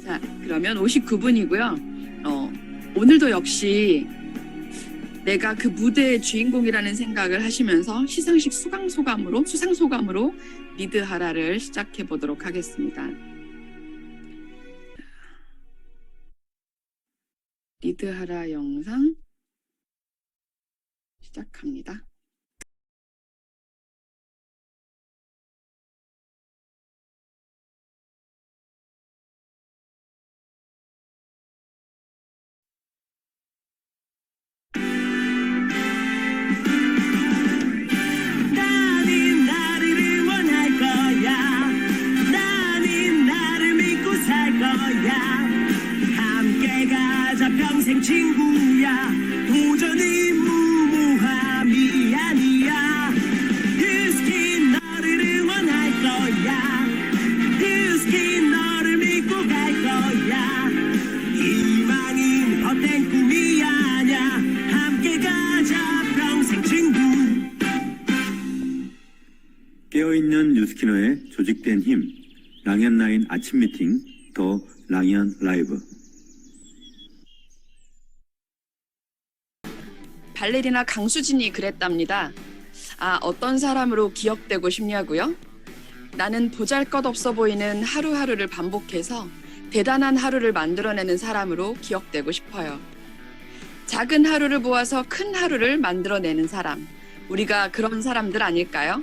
자, 그러면 59분이고요. 오늘도 역시 내가 그 무대의 주인공이라는 생각을 하시면서 시상식 수상소감으로 리드하라를 시작해 보도록 하겠습니다. 리드하라 영상 시작합니다. 나는 나를 응원할 거야. 나는 나를 믿고 살 거야. 함께 가자 평생 친구야. 도전은 무모함이 아니야. 휴스킨 너를 응원할 거야. 휴스킨 너를 믿고 갈 거야. 희망은 헛된 꿈이 아냐. 함께 가자 평생 친구. 깨어있는 뉴스키너의 조직된 힘, 랑현라인 아침 미팅, 더 랑현 라이브. 발레리나 강수진이 그랬답니다. 어떤 사람으로 기억되고 싶냐고요? 나는 보잘것없어 보이는 하루하루를 반복해서 대단한 하루를 만들어내는 사람으로 기억되고 싶어요. 작은 하루를 모아서 큰 하루를 만들어내는 사람. 우리가 그런 사람들 아닐까요?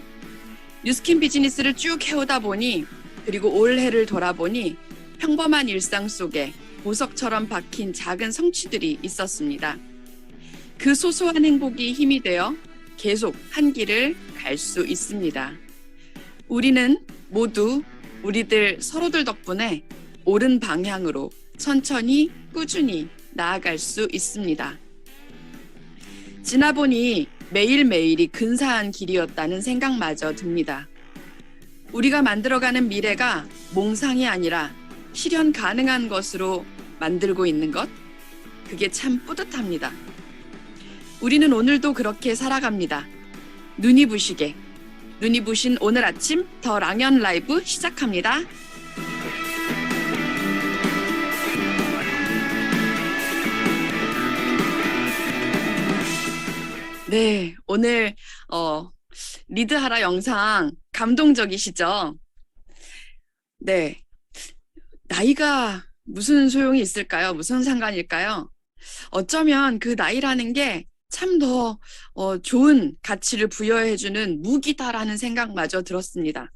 뉴스킨 비즈니스를 쭉 해오다 보니, 그리고 올해를 돌아보니 평범한 일상 속에 보석처럼 박힌 작은 성취들이 있었습니다. 그 소소한 행복이 힘이 되어 계속 한 길을 갈 수 있습니다. 우리는 모두 우리들 서로들 덕분에 옳은 방향으로 천천히 꾸준히 나아갈 수 있습니다. 지나보니 매일매일이 근사한 길이었다는 생각마저 듭니다. 우리가 만들어가는 미래가 몽상이 아니라 실현 가능한 것으로 만들고 있는 것, 그게 참 뿌듯합니다. 우리는 오늘도 그렇게 살아갑니다. 눈이 부시게. 눈이 부신 오늘 아침 더 랑현 라이브 시작합니다. 네, 오늘 리드하라 영상 감동적이시죠? 네, 나이가 무슨 소용이 있을까요? 무슨 상관일까요? 어쩌면 그 나이라는 게 참 더 좋은 가치를 부여해주는 무기다라는 생각마저 들었습니다.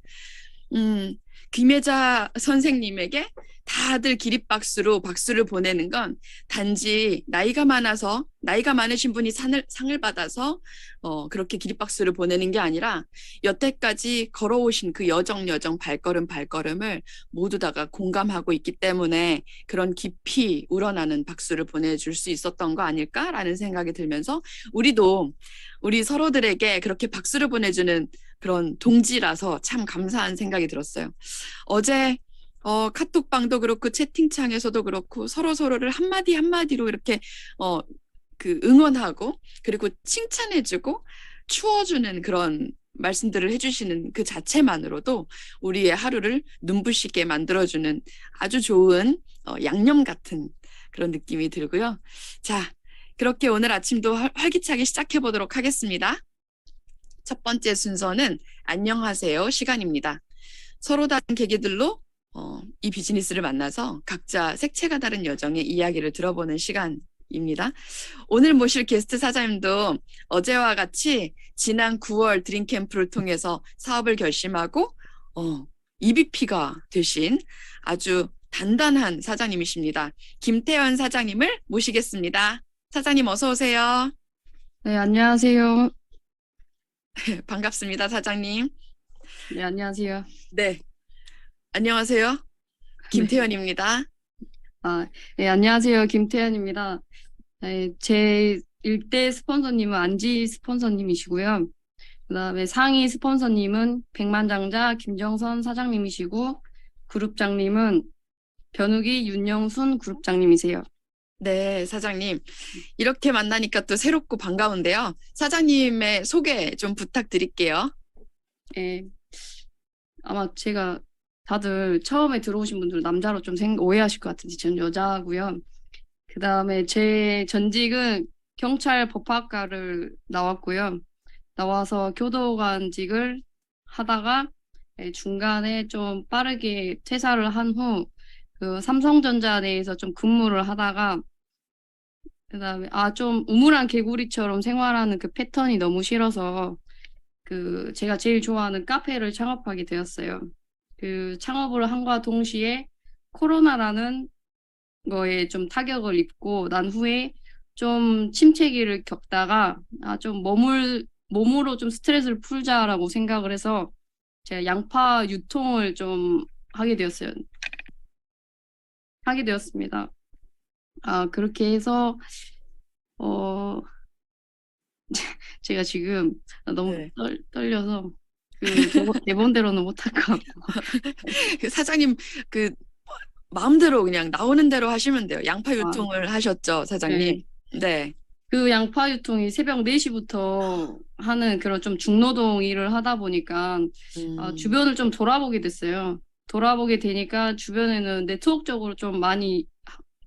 김혜자 선생님에게 다들 기립박수로 박수를 보내는 건 단지 나이가 많으신 분이 상을 받아서 그렇게 기립박수를 보내는 게 아니라 여태까지 걸어오신 그 여정 발걸음을 모두 다가 공감하고 있기 때문에 그런 깊이 우러나는 박수를 보내줄 수 있었던 거 아닐까라는 생각이 들면서 우리도 우리 서로들에게 그렇게 박수를 보내주는 그런 동지라서 참 감사한 생각이 들었어요. 어제 카톡방도 그렇고 채팅창에서도 그렇고 서로를 한마디로 이렇게 응원하고 그리고 칭찬해주고 추워주는 그런 말씀들을 해주시는 그 자체만으로도 우리의 하루를 눈부시게 만들어주는 아주 좋은 양념 같은 그런 느낌이 들고요. 자, 그렇게 오늘 아침도 활기차게 시작해 보도록 하겠습니다. 첫 번째 순서는 안녕하세요 시간입니다. 서로 다른 계기들로 이 비즈니스를 만나서 각자 색채가 다른 여정의 이야기를 들어보는 시간입니다. 오늘 모실 게스트 사장님도 어제와 같이 지난 9월 드림캠프를 통해서 사업을 결심하고 EVP가 되신 아주 단단한 사장님이십니다. 김태현 사장님을 모시겠습니다. 사장님 어서 오세요. 네, 안녕하세요. 반갑습니다, 사장님. 네, 안녕하세요. 네, 안녕하세요. 김태현입니다. 네, 안녕하세요. 김태현입니다. 네, 제 일대 스폰서님은 안지 스폰서님이시고요. 그다음에 상위 스폰서님은 백만장자 김정선 사장님이시고, 그룹장님은 변우기 윤영순 그룹장님이세요. 네, 사장님. 이렇게 만나니까 또 새롭고 반가운데요. 사장님의 소개 좀 부탁드릴게요. 네, 아마 제가 다들 처음에 들어오신 분들 남자로 좀 오해하실 것 같은데 전 여자고요. 그다음에 제 전직은 경찰 법학과를 나왔고요. 나와서 교도관직을 하다가 중간에 좀 빠르게 퇴사를 한 후 그 삼성전자 내에서 좀 근무를 하다가 그다음에 좀 우물안 개구리처럼 생활하는 그 패턴이 너무 싫어서 그 제가 제일 좋아하는 카페를 창업하게 되었어요. 그 창업을 함과 동시에 코로나라는 거에 좀 타격을 입고 난 후에 좀 침체기를 겪다가 좀 몸으로 좀 스트레스를 풀자라고 생각을 해서 제가 양파 유통을 좀 하게 되었습니다. 그렇게 해서 어 제가 지금 너무 네. 떨려서 그 대본대로는 못할 것 같고 그 사장님 그 마음대로 그냥 나오는 대로 하시면 돼요. 양파 아, 유통을 하셨죠, 사장님? 네. 네. 그 양파 유통이 새벽 4시부터 하는 그런 좀 중노동 일을 하다 보니까 음, 주변을 좀 돌아보게 됐어요. 돌아보게 되니까 주변에는 네트워크적으로 좀 많이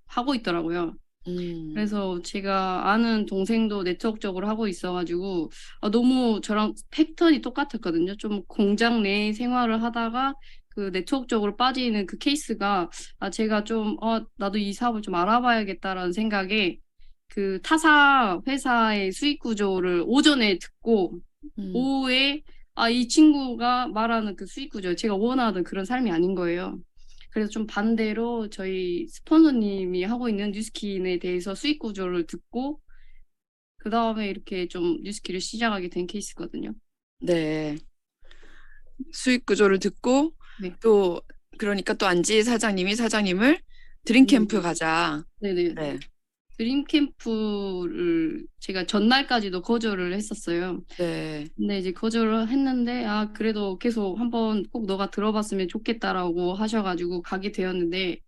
하고 있더라고요. 음, 그래서 제가 아는 동생도 네트워크적으로 하고 있어가지고 너무 저랑 패턴이 똑같았거든요. 좀 공장 내 생활을 하다가 그 네트워크적으로 빠지는 그 케이스가 제가 좀 나도 이 사업을 좀 알아봐야겠다라는 생각에 그 타사 회사의 수익 구조를 오전에 듣고 음. 오후에 이 친구가 말하는 그 수익 구조 제가 원하던 그런 삶이 아닌 거예요. 그래서 좀 반대로 저희 스폰서님이 하고 있는 뉴스킨에 대해서 수익 구조를 듣고 그 다음에 이렇게 좀 뉴스킨을 시작하게 된 케이스거든요. 네. 수익 구조를 듣고 네. 또 그러니까 또 안지 사장님이 사장님을 드림캠프 가자. 네네. 네. 드림 캠프를 제가 전날까지도 거절을 했었어요. 네. 근데 이제 거절을 했는데 그래도 계속 한번 꼭 너가 들어봤으면 좋겠다라고 하셔가지고 가게 되었는데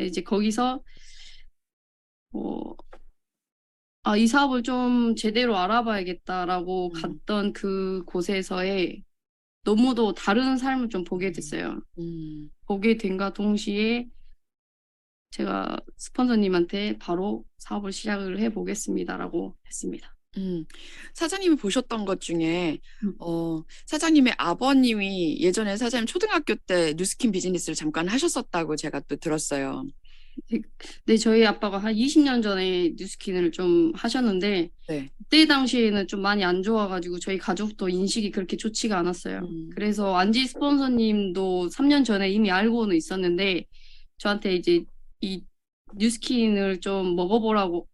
이제 거기서 어, 이 사업을 좀 제대로 알아봐야겠다라고 음, 갔던 그 곳에서의 너무도 다른 삶을 좀 보게 됐어요. 음, 보게 된과 동시에 제가 스폰서님한테 바로 사업을 시작을 해보겠습니다라고 했습니다. 음. 사장님이 보셨던 것 중에 음. 사장님의 아버님이 예전에 사장님 초등학교 때 뉴스킨 비즈니스를 잠깐 하셨었다고 제가 또 들었어요. 네, 저희 아빠가 한 20년 전에 뉴스킨을 좀 하셨는데 네. 그때 당시에는 좀 많이 안 좋아가지고 저희 가족도 인식이 그렇게 좋지가 않았어요. 음, 그래서 안지 스폰서님도 3년 전에 이미 알고는 있었는데 저한테 이제 이 뉴스킨을 좀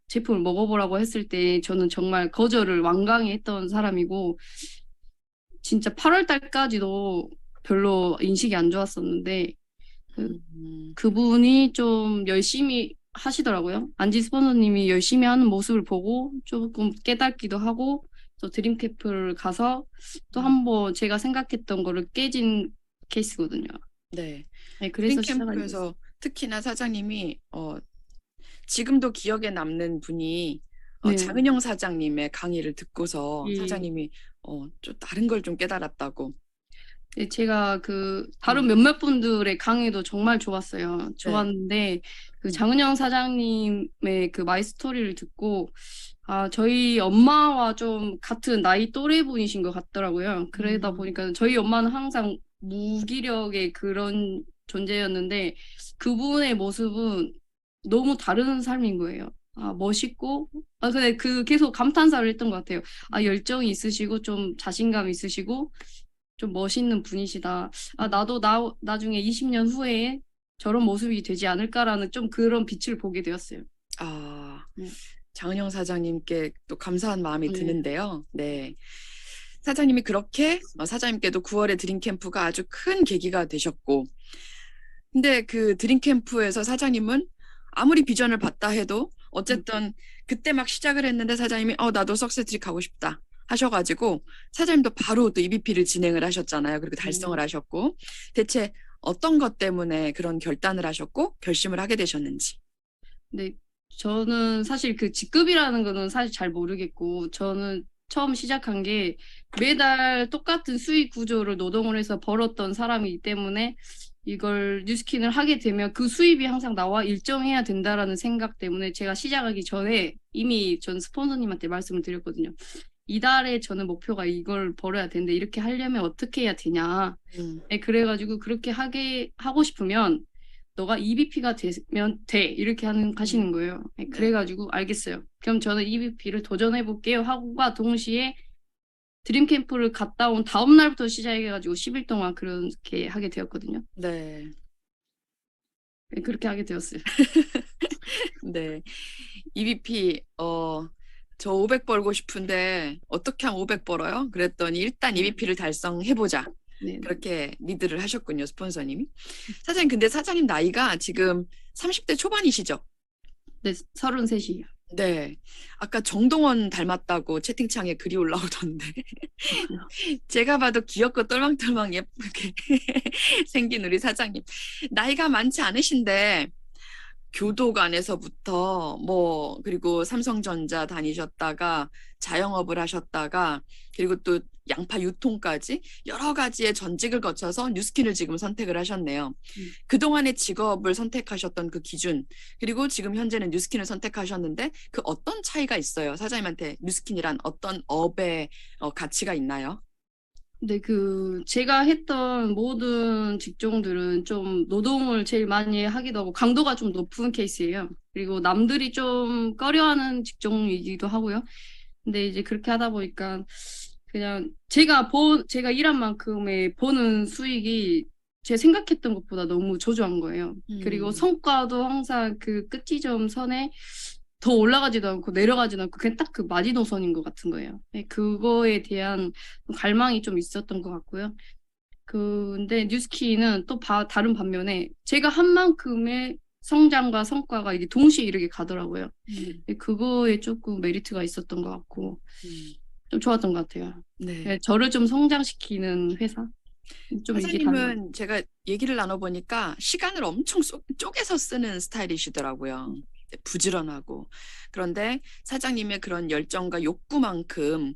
제품을 먹어보라고 했을 때 저는 정말 거절을 완강히 했던 사람이고 진짜 8월 달까지도 별로 인식이 안 좋았었는데 그 음, 그분이 좀 열심히 하시더라고요. 안지 스폰서님이 열심히 하는 모습을 보고 조금 깨닫기도 하고 또 드림캐프를 가서 또 한번 제가 생각했던 거를 깨진 케이스거든요. 네. 네, 그래서 시작하게 됐어요. 드림캠프에서 특히나 사장님이 지금도 기억에 남는 분이 네. 장은영 사장님의 강의를 듣고서 이, 사장님이 좀 다른 걸 좀 깨달았다고. 네, 제가 그 다른 음, 몇몇 분들의 강의도 정말 좋았어요. 네. 좋았는데 그 음, 장은영 사장님의 그 마이 스토리를 듣고 저희 엄마와 좀 같은 나이 또래 분이신 것 같더라고요. 그러다 음, 보니까 저희 엄마는 항상 무기력의 그런 존재였는데 그분의 모습은 너무 다른 삶인 거예요. 멋있고, 근데 계속 감탄사를 했던 것 같아요. 열정이 있으시고, 좀 자신감 있으시고, 좀 멋있는 분이시다. 나도 나중에 20년 후에 저런 모습이 되지 않을까라는 좀 그런 빛을 보게 되었어요. 아, 네. 장은영 사장님께 또 감사한 마음이 네. 드는데요. 네. 사장님이 그렇게 사장님께도 9월에 드림캠프가 아주 큰 계기가 되셨고, 근데 그 드림캠프에서 사장님은 아무리 비전을 봤다 해도 어쨌든 그때 막 시작을 했는데 사장님이 나도 석세트릭 가고 싶다 하셔가지고 사장님도 바로 또 EBP를 진행을 하셨잖아요. 그리고 달성을 음. 하셨고 대체 어떤 것 때문에 그런 결단을 하셨고 결심을 하게 되셨는지. 네, 저는 사실 그 직급이라는 거는 사실 잘 모르겠고, 저는 처음 시작한 게 매달 똑같은 수익 구조를 노동을 해서 벌었던 사람이기 때문에 이걸 뉴스킨을 하게 되면 그 수입이 항상 나와 일정해야 된다라는 생각 때문에 제가 시작하기 전에 이미 전 스폰서님한테 말씀을 드렸거든요. 이달에 저는 목표가 이걸 벌어야 되는데 이렇게 하려면 어떻게 해야 되냐. 네, 그래가지고 그렇게 하고 싶으면 너가 EVP가 되면 돼. 이렇게 가시는 거예요. 네, 그래가지고 알겠어요. 그럼 저는 EVP를 도전해볼게요. 하고과 동시에 드림캠프를 갔다 온 다음 날부터 시작해가지고 10일 동안 그렇게 하게 되었거든요. 네. 네, 그렇게 하게 되었어요. 네. EVP, 저 500 벌고 싶은데 어떻게 하면 500 벌어요? 그랬더니 일단 EVP를 달성해보자. 네, 그렇게 리드를 하셨군요, 스폰서님이. 사장님, 근데 사장님 나이가 지금 30대 초반이시죠? 네, 33이요. 네. 아까 정동원 닮았다고 채팅창에 글이 올라오던데. 제가 봐도 귀엽고 똘망똘망 예쁘게 생긴 우리 사장님. 나이가 많지 않으신데, 교도관에서부터 그리고 삼성전자 다니셨다가 자영업을 하셨다가 그리고 또 양파 유통까지 여러 가지의 전직을 거쳐서 뉴스킨을 지금 선택을 하셨네요. 그동안의 직업을 선택하셨던 그 기준, 그리고 지금 현재는 뉴스킨을 선택하셨는데 그 어떤 차이가 있어요? 사장님한테 뉴스킨이란 어떤 업의 가치가 있나요? 근데 제가 했던 모든 직종들은 좀 노동을 제일 많이 하기도 하고 강도가 좀 높은 케이스예요. 그리고 남들이 좀 꺼려하는 직종이기도 하고요. 근데 이제 그렇게 하다 보니까 그냥 제가 일한 만큼의 버는 수익이 제 생각했던 것보다 너무 저조한 거예요. 그리고 성과도 항상 그 끝지점 선에 더 올라가지도 않고 내려가지도 않고 그냥 딱 그 마지노선인 것 같은 거예요. 네, 그거에 대한 갈망이 좀 있었던 것 같고요. 근데 뉴스키는 또 다른 반면에 제가 한 만큼의 성장과 성과가 이제 동시에 이르게 가더라고요. 네, 그거에 조금 메리트가 있었던 것 같고 좀 좋았던 것 같아요. 네. 네, 저를 좀 성장시키는 회사. 좀 이게 다른 것 같아요. 사장님은 제가 얘기를 나눠보니까 시간을 엄청 쪼개서 쓰는 스타일이시더라고요. 부지런하고. 그런데 사장님의 그런 열정과 욕구만큼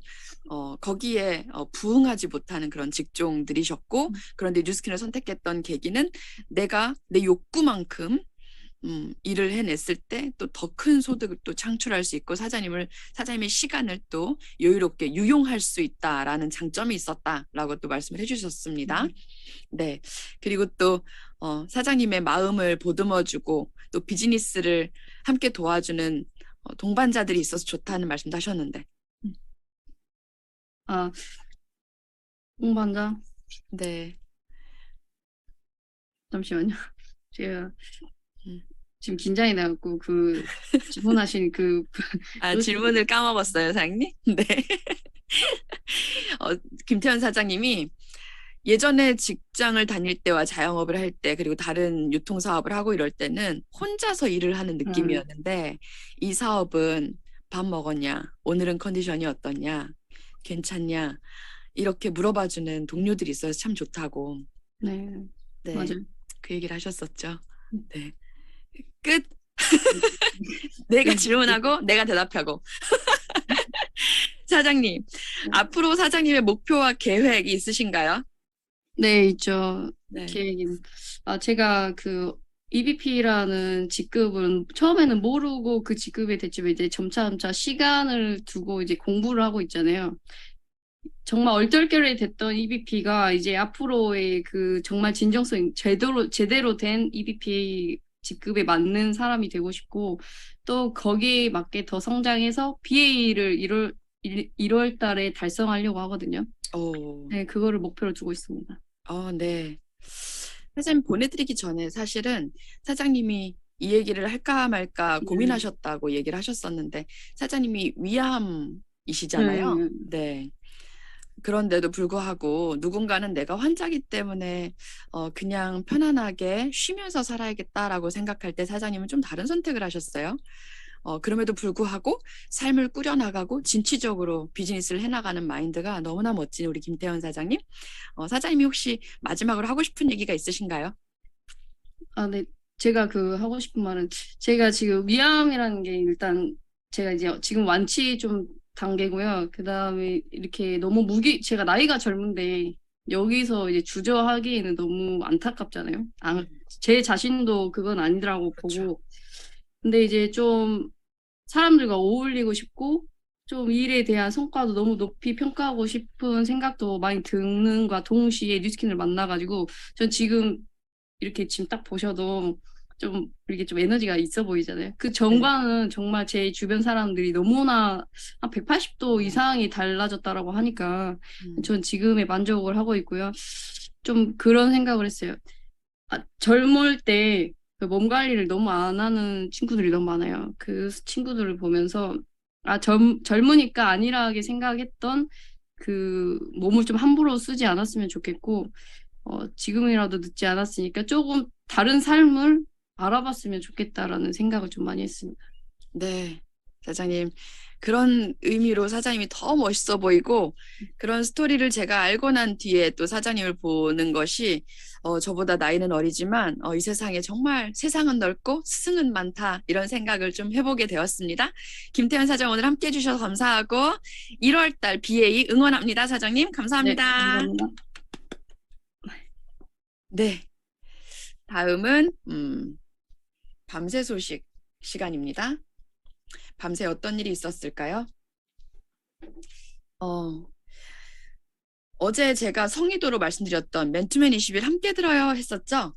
거기에 부응하지 못하는 그런 직종들이셨고, 그런데 뉴스킨을 선택했던 계기는 내가 내 욕구만큼 일을 해냈을 때 또 더 큰 소득을 또 창출할 수 있고 사장님의 시간을 또 여유롭게 유용할 수 있다라는 장점이 있었다라고 또 말씀을 해주셨습니다. 네. 그리고 또 사장님의 마음을 보듬어주고 또 비즈니스를 함께 도와주는 동반자들이 있어서 좋다는 말씀도 하셨는데. 아, 동반자? 네. 잠시만요. 제가 음. 지금 긴장이 나갖고 질문하신 질문을 까먹었어요, 사장님. 네. 김태현 사장님이 예전에 직장을 다닐 때와 자영업을 할 때 그리고 다른 유통사업을 하고 이럴 때는 혼자서 일을 하는 느낌이었는데 이 사업은 밥 먹었냐? 오늘은 컨디션이 어떻냐? 괜찮냐? 이렇게 물어봐주는 동료들이 있어서 참 좋다고. 네, 네. 맞아요. 그 얘기를 하셨었죠. 네. 끝. 내가 질문하고 내가 대답하고. 사장님, 앞으로 사장님의 목표와 계획이 있으신가요? 네, 있죠. 네. 계획은. 제가 EVP라는 직급은 처음에는 모르고 그 직급에 됐지만 이제 점차 시간을 두고 이제 공부를 하고 있잖아요. 정말 얼떨결에 됐던 EVP가 이제 앞으로의 정말 진정성 제대로 된 EVP 직급에 맞는 사람이 되고 싶고 또 거기에 맞게 더 성장해서 BA를 1월 달에 달성하려고 하거든요. 네, 그거를 목표로 두고 있습니다. 네. 사장님 보내드리기 전에 사실은 사장님이 이 얘기를 할까 말까 고민하셨다고 얘기를 하셨었는데 사장님이 위암이시잖아요. 네. 그런데도 불구하고 누군가는 내가 환자기 때문에 그냥 편안하게 쉬면서 살아야겠다라고 생각할 때 사장님은 좀 다른 선택을 하셨어요. 그럼에도 불구하고 삶을 꾸려나가고 진취적으로 비즈니스를 해나가는 마인드가 너무나 멋진 우리 김태현 사장님. 사장님이 혹시 마지막으로 하고 싶은 얘기가 있으신가요? 네. 제가 하고 싶은 말은 제가 지금 위암이라는 게 일단 제가 이제 지금 완치 좀 단계고요. 그 다음에 이렇게 너무 제가 나이가 젊은데 여기서 이제 주저하기에는 너무 안타깝잖아요. 제 자신도 그건 아니더라고 그렇죠. 보고. 근데 이제 좀 사람들과 어울리고 싶고 좀 일에 대한 성과도 너무 높이 평가하고 싶은 생각도 많이 드는과 동시에 뉴스킨을 만나가지고 전 지금 이렇게 지금 딱 보셔도 좀 이렇게 좀 에너지가 있어 보이잖아요. 그 네. 전과는 정말 제 주변 사람들이 너무나 한 180도 이상이 달라졌다라고 하니까 전 지금에 만족을 하고 있고요. 좀 그런 생각을 했어요. 젊을 때 그 몸 관리를 너무 안 하는 친구들이 너무 많아요. 그 친구들을 보면서 젊으니까 안일하게 생각했던 그 몸을 좀 함부로 쓰지 않았으면 좋겠고, 지금이라도 늦지 않았으니까 조금 다른 삶을 알아봤으면 좋겠다라는 생각을 좀 많이 했습니다. 네, 사장님. 그런 의미로 사장님이 더 멋있어 보이고, 그런 스토리를 제가 알고 난 뒤에 또 사장님을 보는 것이, 저보다 나이는 어리지만, 이 세상에 정말 세상은 넓고 스승은 많다, 이런 생각을 좀 해보게 되었습니다. 김태현 사장 오늘 함께 해주셔서 감사하고, 1월 달 BA 응원합니다, 사장님. 네, 감사합니다. 감사합니다. 네, 다음은, 밤새 소식 시간입니다. 밤새 어떤 일이 있었을까요? 어제 제가 성의도로 말씀드렸던 맨투맨 20일 함께 들어요 했었죠?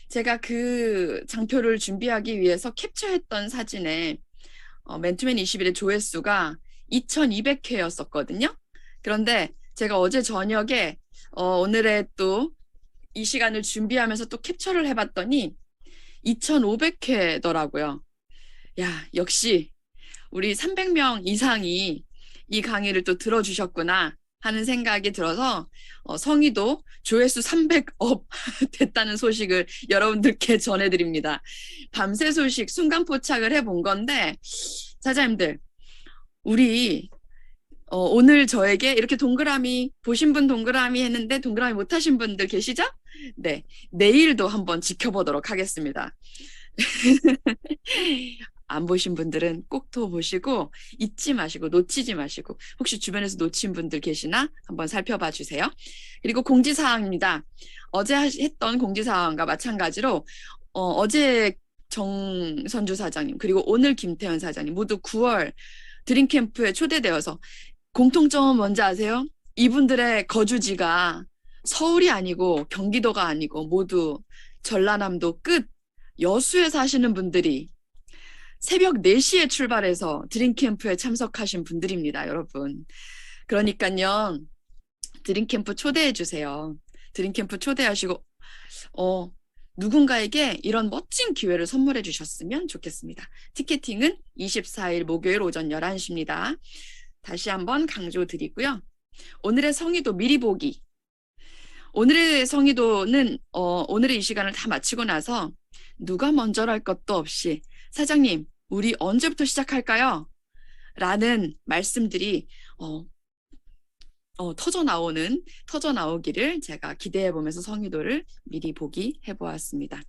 제가 그 장표를 준비하기 위해서 캡처했던 사진에 맨투맨 21의 조회수가 2200회였었거든요. 그런데 제가 어제 저녁에 오늘의 또 이 시간을 준비하면서 또 캡처를 해봤더니 2500회더라고요. 야, 역시 우리 300명 이상이 이 강의를 또 들어주셨구나 하는 생각이 들어서 성의도 조회수 300업 됐다는 소식을 여러분들께 전해드립니다. 밤새 소식 순간 포착을 해본 건데 사장님들 우리 오늘 저에게 이렇게 동그라미 보신 분 동그라미 했는데 동그라미 못하신 분들 계시죠? 네, 내일도 한번 지켜보도록 하겠습니다. 안 보신 분들은 꼭 더 보시고 잊지 마시고 놓치지 마시고 혹시 주변에서 놓친 분들 계시나 한번 살펴봐 주세요. 그리고 공지사항입니다. 어제 했던 공지사항과 마찬가지로 어제 정선주 사장님 그리고 오늘 김태현 사장님 모두 9월 드림캠프에 초대되어서 공통점은 뭔지 아세요? 이분들의 거주지가 서울이 아니고 경기도가 아니고 모두 전라남도 끝 여수에 사시는 분들이 새벽 4시에 출발해서 드림캠프에 참석하신 분들입니다, 여러분. 그러니까요, 드림캠프 초대해 주세요. 드림캠프 초대하시고, 누군가에게 이런 멋진 기회를 선물해 주셨으면 좋겠습니다. 티켓팅은 24일 목요일 오전 11시입니다. 다시 한번 강조드리고요. 오늘의 성의도 미리 보기. 오늘의 성의도는 오늘의 이 시간을 다 마치고 나서 누가 먼저랄 것도 없이 사장님, 우리 언제부터 시작할까요? 라는 말씀들이 터져 나오기를 제가 기대해 보면서 성의도를 미리 보기 해보았습니다.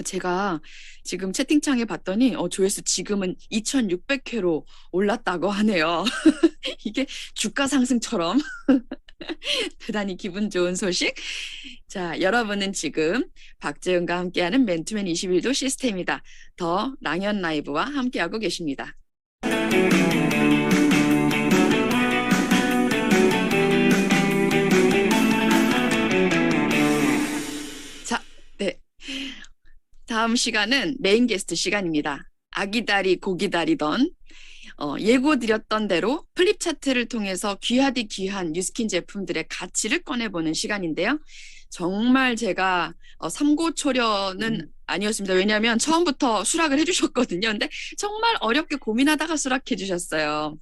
제가 지금 채팅창에 봤더니 조회수 지금은 2600회로 올랐다고 하네요. 이게 주가 상승처럼 대단히 기분 좋은 소식. 자, 여러분은 지금 박재은과 함께하는 맨투맨 21도 시스템이다. 더 랑현 라이브와 함께하고 계십니다. 자, 네. 다음 시간은 메인 게스트 시간입니다. 아기다리 고기다리던 예고드렸던 대로 플립 차트를 통해서 귀하디 귀한 뉴스킨 제품들의 가치를 꺼내보는 시간인데요. 정말 제가 삼고초려는 아니었습니다. 왜냐하면 처음부터 수락을 해주셨거든요. 근데 정말 어렵게 고민하다가 수락해 주셨어요.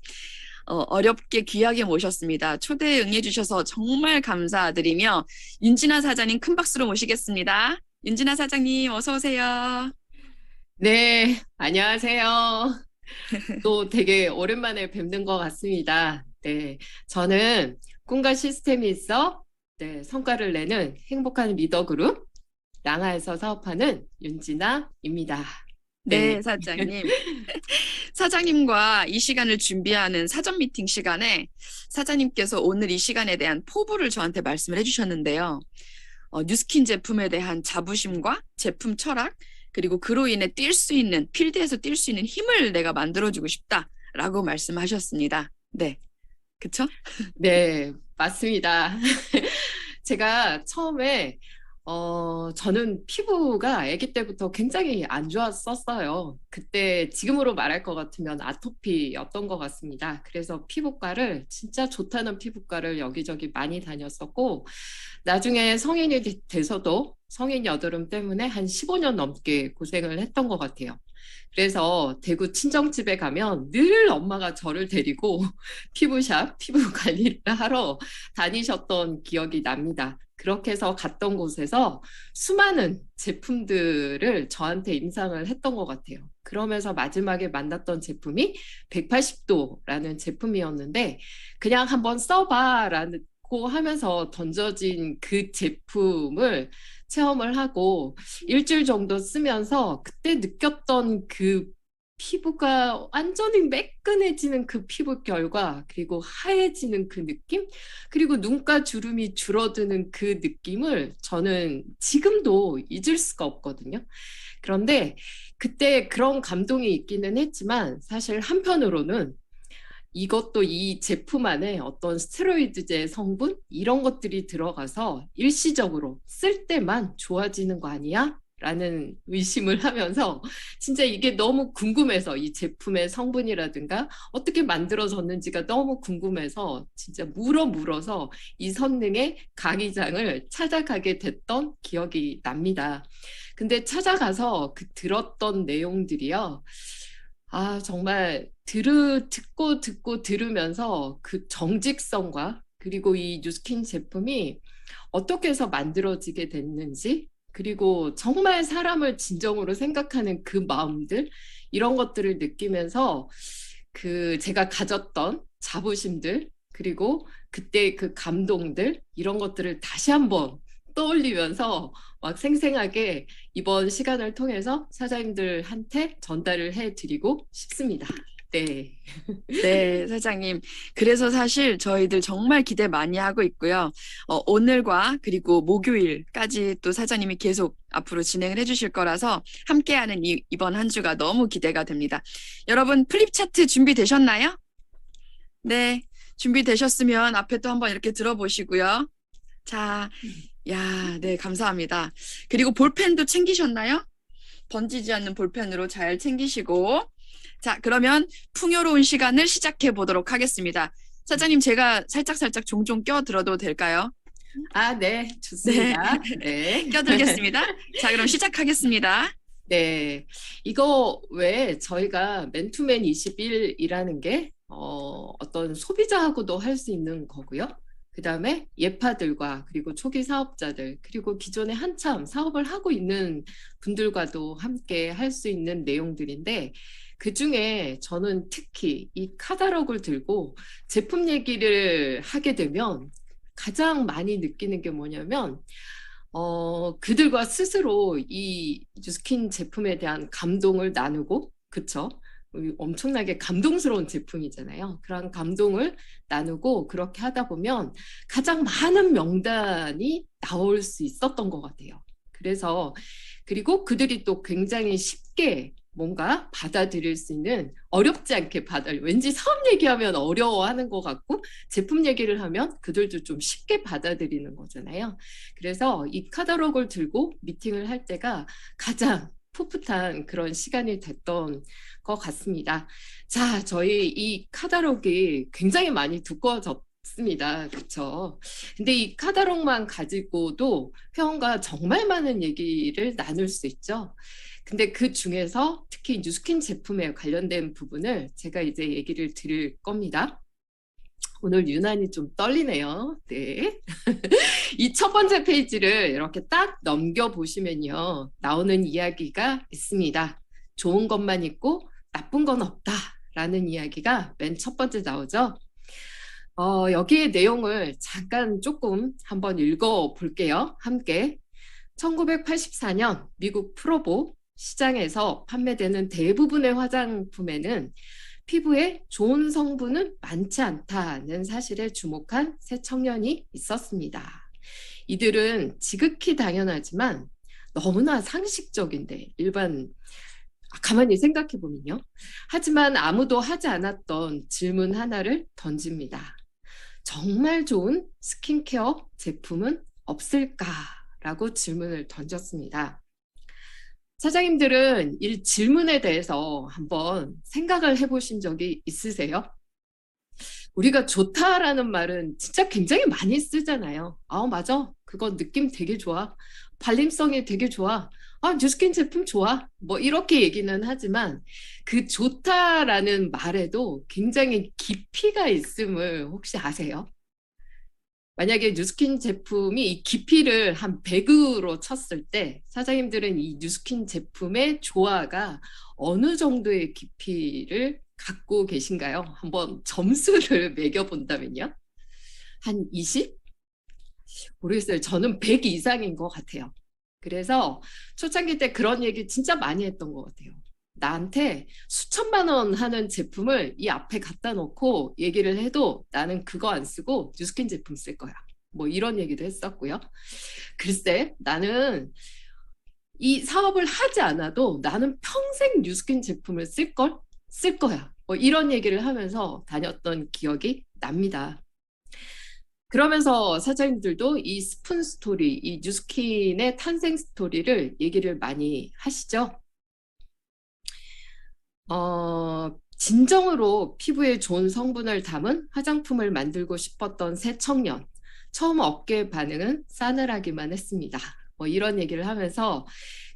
어렵게 귀하게 모셨습니다. 초대에 응해주셔서 정말 감사드리며 윤진아 사장님 큰 박수로 모시겠습니다. 윤진아 사장님 어서 오세요. 네, 안녕하세요. 또 되게 오랜만에 뵙는 것 같습니다. 네, 저는 꿈과 시스템이 있어 성과를 내는 행복한 리더 그룹 랑아에서 사업하는 윤진아입니다. 네. 네, 사장님. 사장님과 이 시간을 준비하는 사전 미팅 시간에 사장님께서 오늘 이 시간에 대한 포부를 저한테 말씀을 해주셨는데요. 뉴스킨 제품에 대한 자부심과 제품 철학, 그리고 그로 인해 뛸 수 있는, 필드에서 뛸 수 있는 힘을 내가 만들어주고 싶다라고 말씀하셨습니다. 네. 그쵸? 네, 맞습니다. 제가 처음에 저는 피부가 아기 때부터 굉장히 안 좋았었어요. 그때 지금으로 말할 것 같으면 아토피였던 것 같습니다. 그래서 피부과를 진짜 좋다는 피부과를 여기저기 많이 다녔었고 나중에 성인이 돼서도 성인 여드름 때문에 한 15년 넘게 고생을 했던 것 같아요. 그래서 대구 친정집에 가면 늘 엄마가 저를 데리고 피부샵, 피부 관리를 하러 다니셨던 기억이 납니다. 그렇게 해서 갔던 곳에서 수많은 제품들을 저한테 임상을 했던 것 같아요. 그러면서 마지막에 만났던 제품이 180도라는 제품이었는데 그냥 한번 써봐라고 하면서 던져진 그 제품을 체험을 하고 일주일 정도 쓰면서 그때 느꼈던 그 피부가 완전히 매끈해지는 그 피부결과 그리고 하얘지는 그 느낌 그리고 눈가 주름이 줄어드는 그 느낌을 저는 지금도 잊을 수가 없거든요. 그런데 그때 그런 감동이 있기는 했지만 사실 한편으로는 이것도 이 제품 안에 어떤 스테로이드제 성분 이런 것들이 들어가서 일시적으로 쓸 때만 좋아지는 거 아니야? 라는 의심을 하면서 진짜 이게 너무 궁금해서 이 제품의 성분이라든가 어떻게 만들어졌는지가 너무 궁금해서 진짜 물어서 이 선능의 강의장을 찾아가게 됐던 기억이 납니다. 근데 찾아가서 그 들었던 내용들이요. 아, 정말 듣고 들으면서 그 정직성과 그리고 이 뉴스킨 제품이 어떻게 해서 만들어지게 됐는지 그리고 정말 사람을 진정으로 생각하는 그 마음들 이런 것들을 느끼면서 그 제가 가졌던 자부심들 그리고 그때 그 감동들 이런 것들을 다시 한번 떠올리면서 막 생생하게 이번 시간을 통해서 사장님들한테 전달을 해드리고 싶습니다. 네. 네, 사장님. 그래서 사실 저희들 정말 기대 많이 하고 있고요. 오늘과 그리고 목요일까지 또 사장님이 계속 앞으로 진행을 해주실 거라서 함께하는 이번 한 주가 너무 기대가 됩니다. 여러분, 플립 차트 준비되셨나요? 네, 준비되셨으면 앞에 또 한번 이렇게 들어보시고요. 자, 야, 네, 감사합니다. 그리고 볼펜도 챙기셨나요? 번지지 않는 볼펜으로 잘 챙기시고. 자, 그러면 풍요로운 시간을 시작해 보도록 하겠습니다. 사장님, 제가 살짝 종종 껴들어도 될까요? 아, 네, 좋습니다. 네. 껴들겠습니다. 자, 그럼 시작하겠습니다. 네. 이거 왜 저희가 맨투맨 21이라는 게 어떤 소비자하고도 할 수 있는 거고요. 그 다음에 예파들과 그리고 초기 사업자들 그리고 기존에 한참 사업을 하고 있는 분들과도 함께 할 수 있는 내용들인데 그 중에 저는 특히 이 카탈로그를 들고 제품 얘기를 하게 되면 가장 많이 느끼는 게 뭐냐면 그들과 스스로 이 뉴스킨 제품에 대한 감동을 나누고 그쵸? 엄청나게 감동스러운 제품이잖아요. 그런 감동을 나누고 그렇게 하다 보면 가장 많은 명단이 나올 수 있었던 것 같아요. 그래서 그리고 그들이 또 굉장히 쉽게 뭔가 받아들일 수 있는 어렵지 않게 왠지 사업 얘기하면 어려워하는 것 같고 제품 얘기를 하면 그들도 좀 쉽게 받아들이는 거잖아요. 그래서 이 카탈로그를 들고 미팅을 할 때가 가장 풋풋한 그런 시간이 됐던 것 같습니다. 자, 저희 이 카탈로그가 굉장히 많이 두꺼워졌습니다. 그렇죠? 근데 이 카탈로그만 가지고도 회원과 정말 많은 얘기를 나눌 수 있죠. 근데 그 중에서 특히 뉴스킨 제품에 관련된 부분을 제가 이제 얘기를 드릴 겁니다. 오늘 유난히 좀 떨리네요. 네. 이 첫 번째 페이지를 이렇게 딱 넘겨보시면요. 나오는 이야기가 있습니다. 좋은 것만 있고 나쁜 건 없다라는 이야기가 맨 첫 번째 나오죠. 여기에 내용을 잠깐 조금 한번 읽어볼게요. 함께. 1984년 미국 프로보 시장에서 판매되는 대부분의 화장품에는 피부에 좋은 성분은 많지 않다는 사실에 주목한 새 청년이 있었습니다. 이들은 지극히 당연하지만 너무나 상식적인데 가만히 생각해 보면요. 하지만 아무도 하지 않았던 질문 하나를 던집니다. 정말 좋은 스킨케어 제품은 없을까라고 질문을 던졌습니다. 사장님들은 이 질문에 대해서 한번 생각을 해보신 적이 있으세요? 우리가 좋다라는 말은 진짜 굉장히 많이 쓰잖아요. 맞아. 그거 느낌 되게 좋아. 발림성이 되게 좋아. 뉴스킨 제품 좋아. 뭐 이렇게 얘기는 하지만 그 좋다라는 말에도 굉장히 깊이가 있음을 혹시 아세요? 만약에 뉴스킨 제품이 이 깊이를 한 100으로 쳤을 때 사장님들은 이 뉴스킨 제품의 조화가 어느 정도의 깊이를 갖고 계신가요? 한번 점수를 매겨본다면요. 한 20? 모르겠어요. 저는 100 이상인 것 같아요. 그래서 초창기 때 그런 얘기 진짜 많이 했던 것 같아요. 나한테 수천만 원 하는 제품을 이 앞에 갖다 놓고 얘기를 해도 나는 그거 안 쓰고 뉴스킨 제품 쓸 거야. 뭐 이런 얘기도 했었고요. 글쎄, 나는 이 사업을 하지 않아도 나는 평생 뉴스킨 제품을 쓸 거야. 뭐 이런 얘기를 하면서 다녔던 기억이 납니다. 그러면서 사장님들도 이 스푼 스토리, 이 뉴스킨의 탄생 스토리를 얘기를 많이 하시죠. 진정으로 피부에 좋은 성분을 담은 화장품을 만들고 싶었던 새 청년. 처음 업계 반응은 싸늘하기만 했습니다. 뭐 이런 얘기를 하면서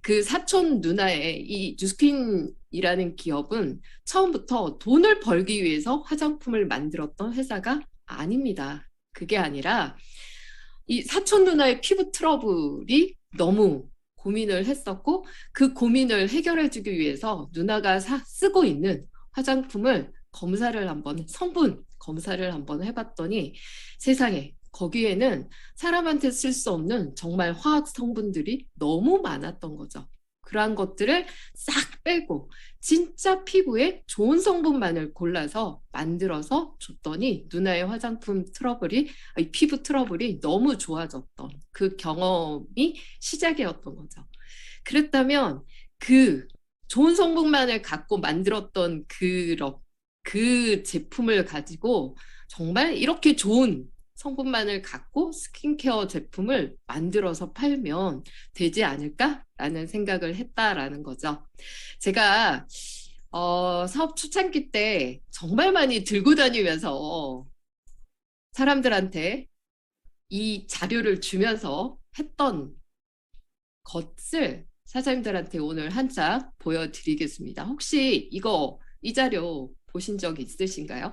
그 사촌 누나의 이 뉴스킨이라는 기업은 처음부터 돈을 벌기 위해서 화장품을 만들었던 회사가 아닙니다. 그게 아니라 이 사촌 누나의 피부 트러블이 너무 고민을 했었고 그 고민을 해결해주기 위해서 누나가 쓰고 있는 화장품을 성분 검사를 한번 해봤더니 세상에 거기에는 사람한테 쓸 수 없는 정말 화학 성분들이 너무 많았던 거죠. 그러한 것들을 싹 빼고 진짜 피부에 좋은 성분만을 골라서 만들어서 줬더니 누나의 피부 트러블이 너무 좋아졌던 그 경험이 시작이었던 거죠. 그랬다면 그 좋은 성분만을 갖고 만들었던 그 제품을 가지고 정말 이렇게 좋은 성분만을 갖고 스킨케어 제품을 만들어서 팔면 되지 않을까라는 생각을 했다라는 거죠. 제가 사업 초창기 때 정말 많이 들고 다니면서 사람들한테 이 자료를 주면서 했던 것을 사장님들한테 오늘 한 장 보여드리겠습니다. 혹시 이 자료 보신 적 있으신가요?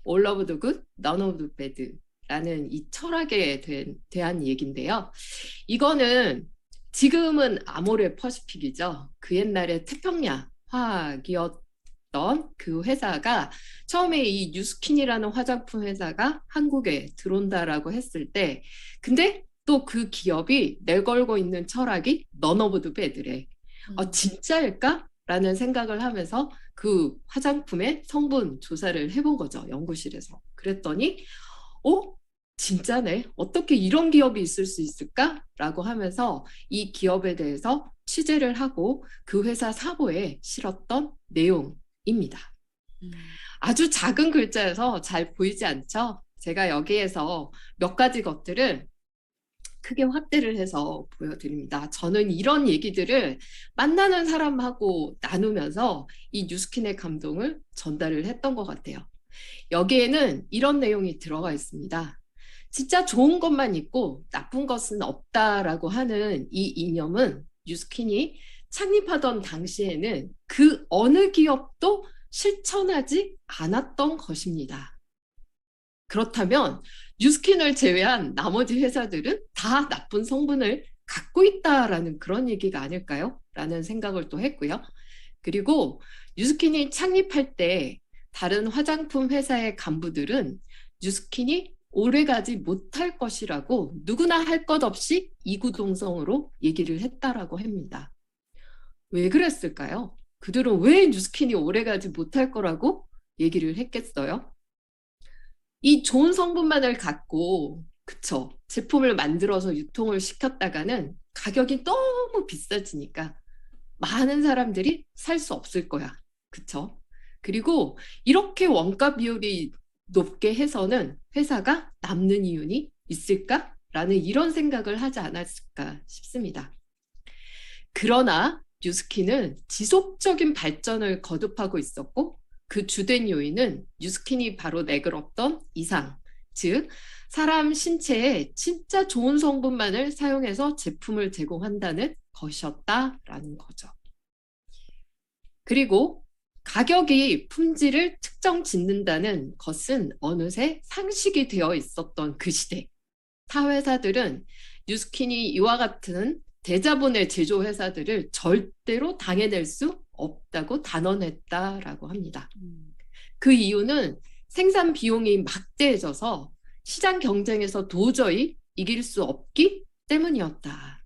All of the good, none of the bad 라는 이 철학에 대한 얘기인데요. 이거는 지금은 아모레 퍼시픽이죠. 그 옛날에 태평양 화학이었던 그 회사가 처음에 이 뉴스킨이라는 화장품 회사가 한국에 들어온다라고 했을 때 근데 또 그 기업이 내걸고 있는 철학이 none of the bad래. 진짜일까? 라는 생각을 하면서 그 화장품의 성분 조사를 해본 거죠. 연구실에서. 그랬더니 진짜네. 어떻게 이런 기업이 있을 수 있을까? 라고 하면서 이 기업에 대해서 취재를 하고 그 회사 사보에 실었던 내용입니다. 아주 작은 글자여서 잘 보이지 않죠? 제가 여기에서 몇 가지 것들을 크게 확대를 해서 보여드립니다. 저는 이런 얘기들을 만나는 사람하고 나누면서 이 뉴스킨의 감동을 전달을 했던 것 같아요. 여기에는 이런 내용이 들어가 있습니다. 진짜 좋은 것만 있고 나쁜 것은 없다라고 하는 이 이념은 뉴스킨이 창립하던 당시에는 그 어느 기업도 실천하지 않았던 것입니다. 그렇다면 뉴스킨을 제외한 나머지 회사들은 다 나쁜 성분을 갖고 있다라는 그런 얘기가 아닐까요? 라는 생각을 또 했고요. 그리고 뉴스킨이 창립할 때 다른 화장품 회사의 간부들은 뉴스킨이 오래가지 못할 것이라고 누구나 할 것 없이 이구동성으로 얘기를 했다라고 합니다. 왜 그랬을까요? 그들은 왜 뉴스킨이 오래가지 못할 거라고 얘기를 했겠어요? 이 좋은 성분만을 갖고, 그쵸, 제품을 만들어서 유통을 시켰다가는 가격이 너무 비싸지니까 많은 사람들이 살 수 없을 거야. 그쵸? 그리고 이렇게 원가 비율이 높게 해서는 회사가 남는 이윤이 있을까? 라는 이런 생각을 하지 않았을까 싶습니다. 그러나 뉴스킨은 지속적인 발전을 거듭하고 있었고 그 주된 요인은 뉴스킨이 바로 내걸었던 이상, 즉 사람 신체에 진짜 좋은 성분만을 사용해서 제품을 제공한다는 것이었다라는 거죠. 그리고 가격이 품질을 특정 짓는다는 것은 어느새 상식이 되어 있었던 그 시대. 타 회사들은 뉴스킨이 이와 같은 대자본의 제조 회사들을 절대로 당해낼 수 없다고 단언했다라고 합니다. 그 이유는 생산 비용이 막대해져서 시장 경쟁에서 도저히 이길 수 없기 때문이었다.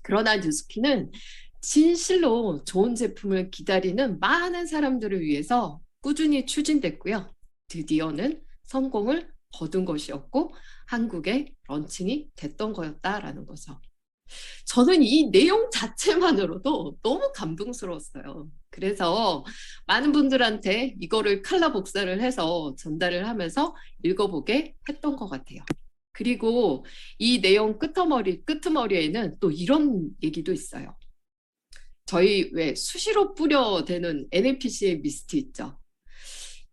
그러나 뉴스킨은 진실로 좋은 제품을 기다리는 많은 사람들을 위해서 꾸준히 추진됐고요. 드디어는 성공을 거둔 것이었고 한국에 런칭이 됐던 거였다라는 거죠. 저는 이 내용 자체만으로도 너무 감동스러웠어요. 그래서 많은 분들한테 이거를 칼라 복사를 해서 전달을 하면서 읽어보게 했던 것 같아요. 그리고 이 내용 끄트머리에는 또 이런 얘기도 있어요. 저희 왜 수시로 뿌려대는 NAPC의 미스트 있죠.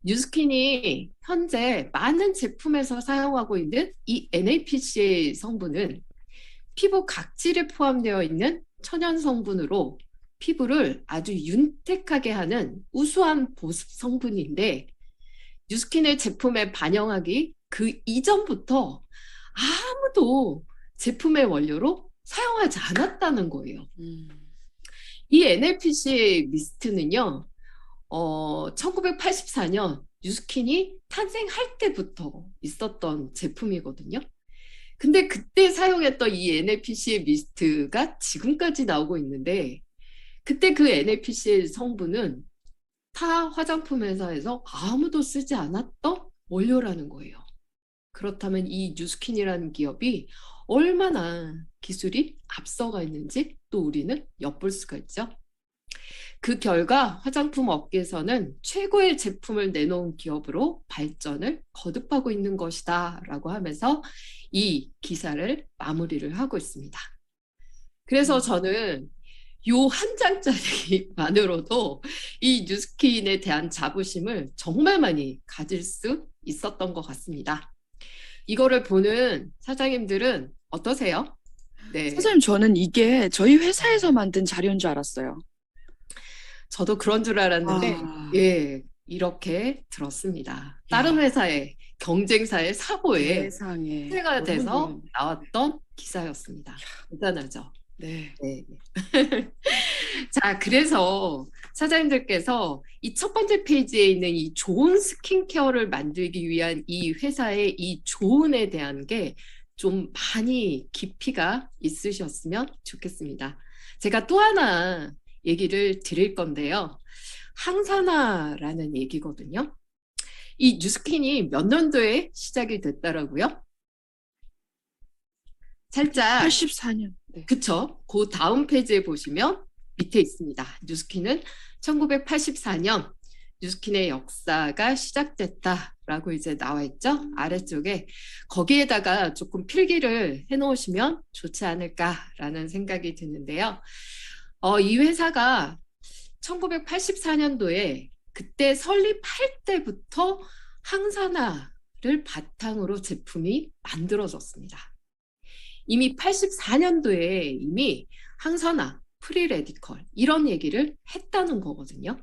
뉴스킨이 현재 많은 제품에서 사용하고 있는 이 NAPC의 성분은 피부 각질에 포함되어 있는 천연 성분으로 피부를 아주 윤택하게 하는 우수한 보습 성분인데 뉴스킨의 제품에 반영하기 그 이전부터 아무도 제품의 원료로 사용하지 않았다는 거예요. 이 NAPC 미스트는요, 1984년 뉴스킨이 탄생할 때부터 있었던 제품이거든요. 근데 그때 사용했던 이 NAPC 미스트가 지금까지 나오고 있는데, 그때 그 NAPC 성분은 타 화장품 회사에서 아무도 쓰지 않았던 원료라는 거예요. 그렇다면 이 뉴스킨이라는 기업이 얼마나 기술이 앞서가 있는지 또 우리는 엿볼 수가 있죠. 그 결과 화장품 업계에서는 최고의 제품을 내놓은 기업으로 발전을 거듭하고 있는 것이다 라고 하면서 이 기사를 마무리를 하고 있습니다. 그래서 저는 요 한 장짜리만으로도 이 뉴스킨에 대한 자부심을 정말 많이 가질 수 있었던 것 같습니다. 이거를 보는 사장님들은 어떠세요? 네. 사장님, 저는 이게 저희 회사에서 만든 자료인 줄 알았어요. 저도 그런 줄 알았는데, 아. 예, 이렇게 들었습니다. 다른 회사의 경쟁사의 사고에 세상에. 화제가 돼서 너무 나왔던 기사였습니다. 대단하죠? 네. 네. 자, 그래서 사장님들께서 이 첫 번째 페이지에 있는 이 좋은 스킨케어를 만들기 위한 이 회사의 이 좋은에 대한 게 좀 많이 깊이가 있으셨으면 좋겠습니다. 제가 또 하나 얘기를 드릴 건데요. 항산화라는 얘기거든요. 이 뉴스킨이 몇 년도에 시작이 됐다라고요? 살짝 84년. 네. 그쵸? 그 다음 페이지에 보시면 밑에 있습니다. 뉴스킨은 1984년 뉴스킨의 역사가 시작됐다라고 이제 나와 있죠? 아래쪽에 거기에다가 조금 필기를 해놓으시면 좋지 않을까라는 생각이 드는데요. 이 회사가 1984년도에 그때 설립할 때부터 항산화를 바탕으로 제품이 만들어졌습니다. 이미 84년도에 이미 항산화, 프리레디컬 이런 얘기를 했다는 거거든요.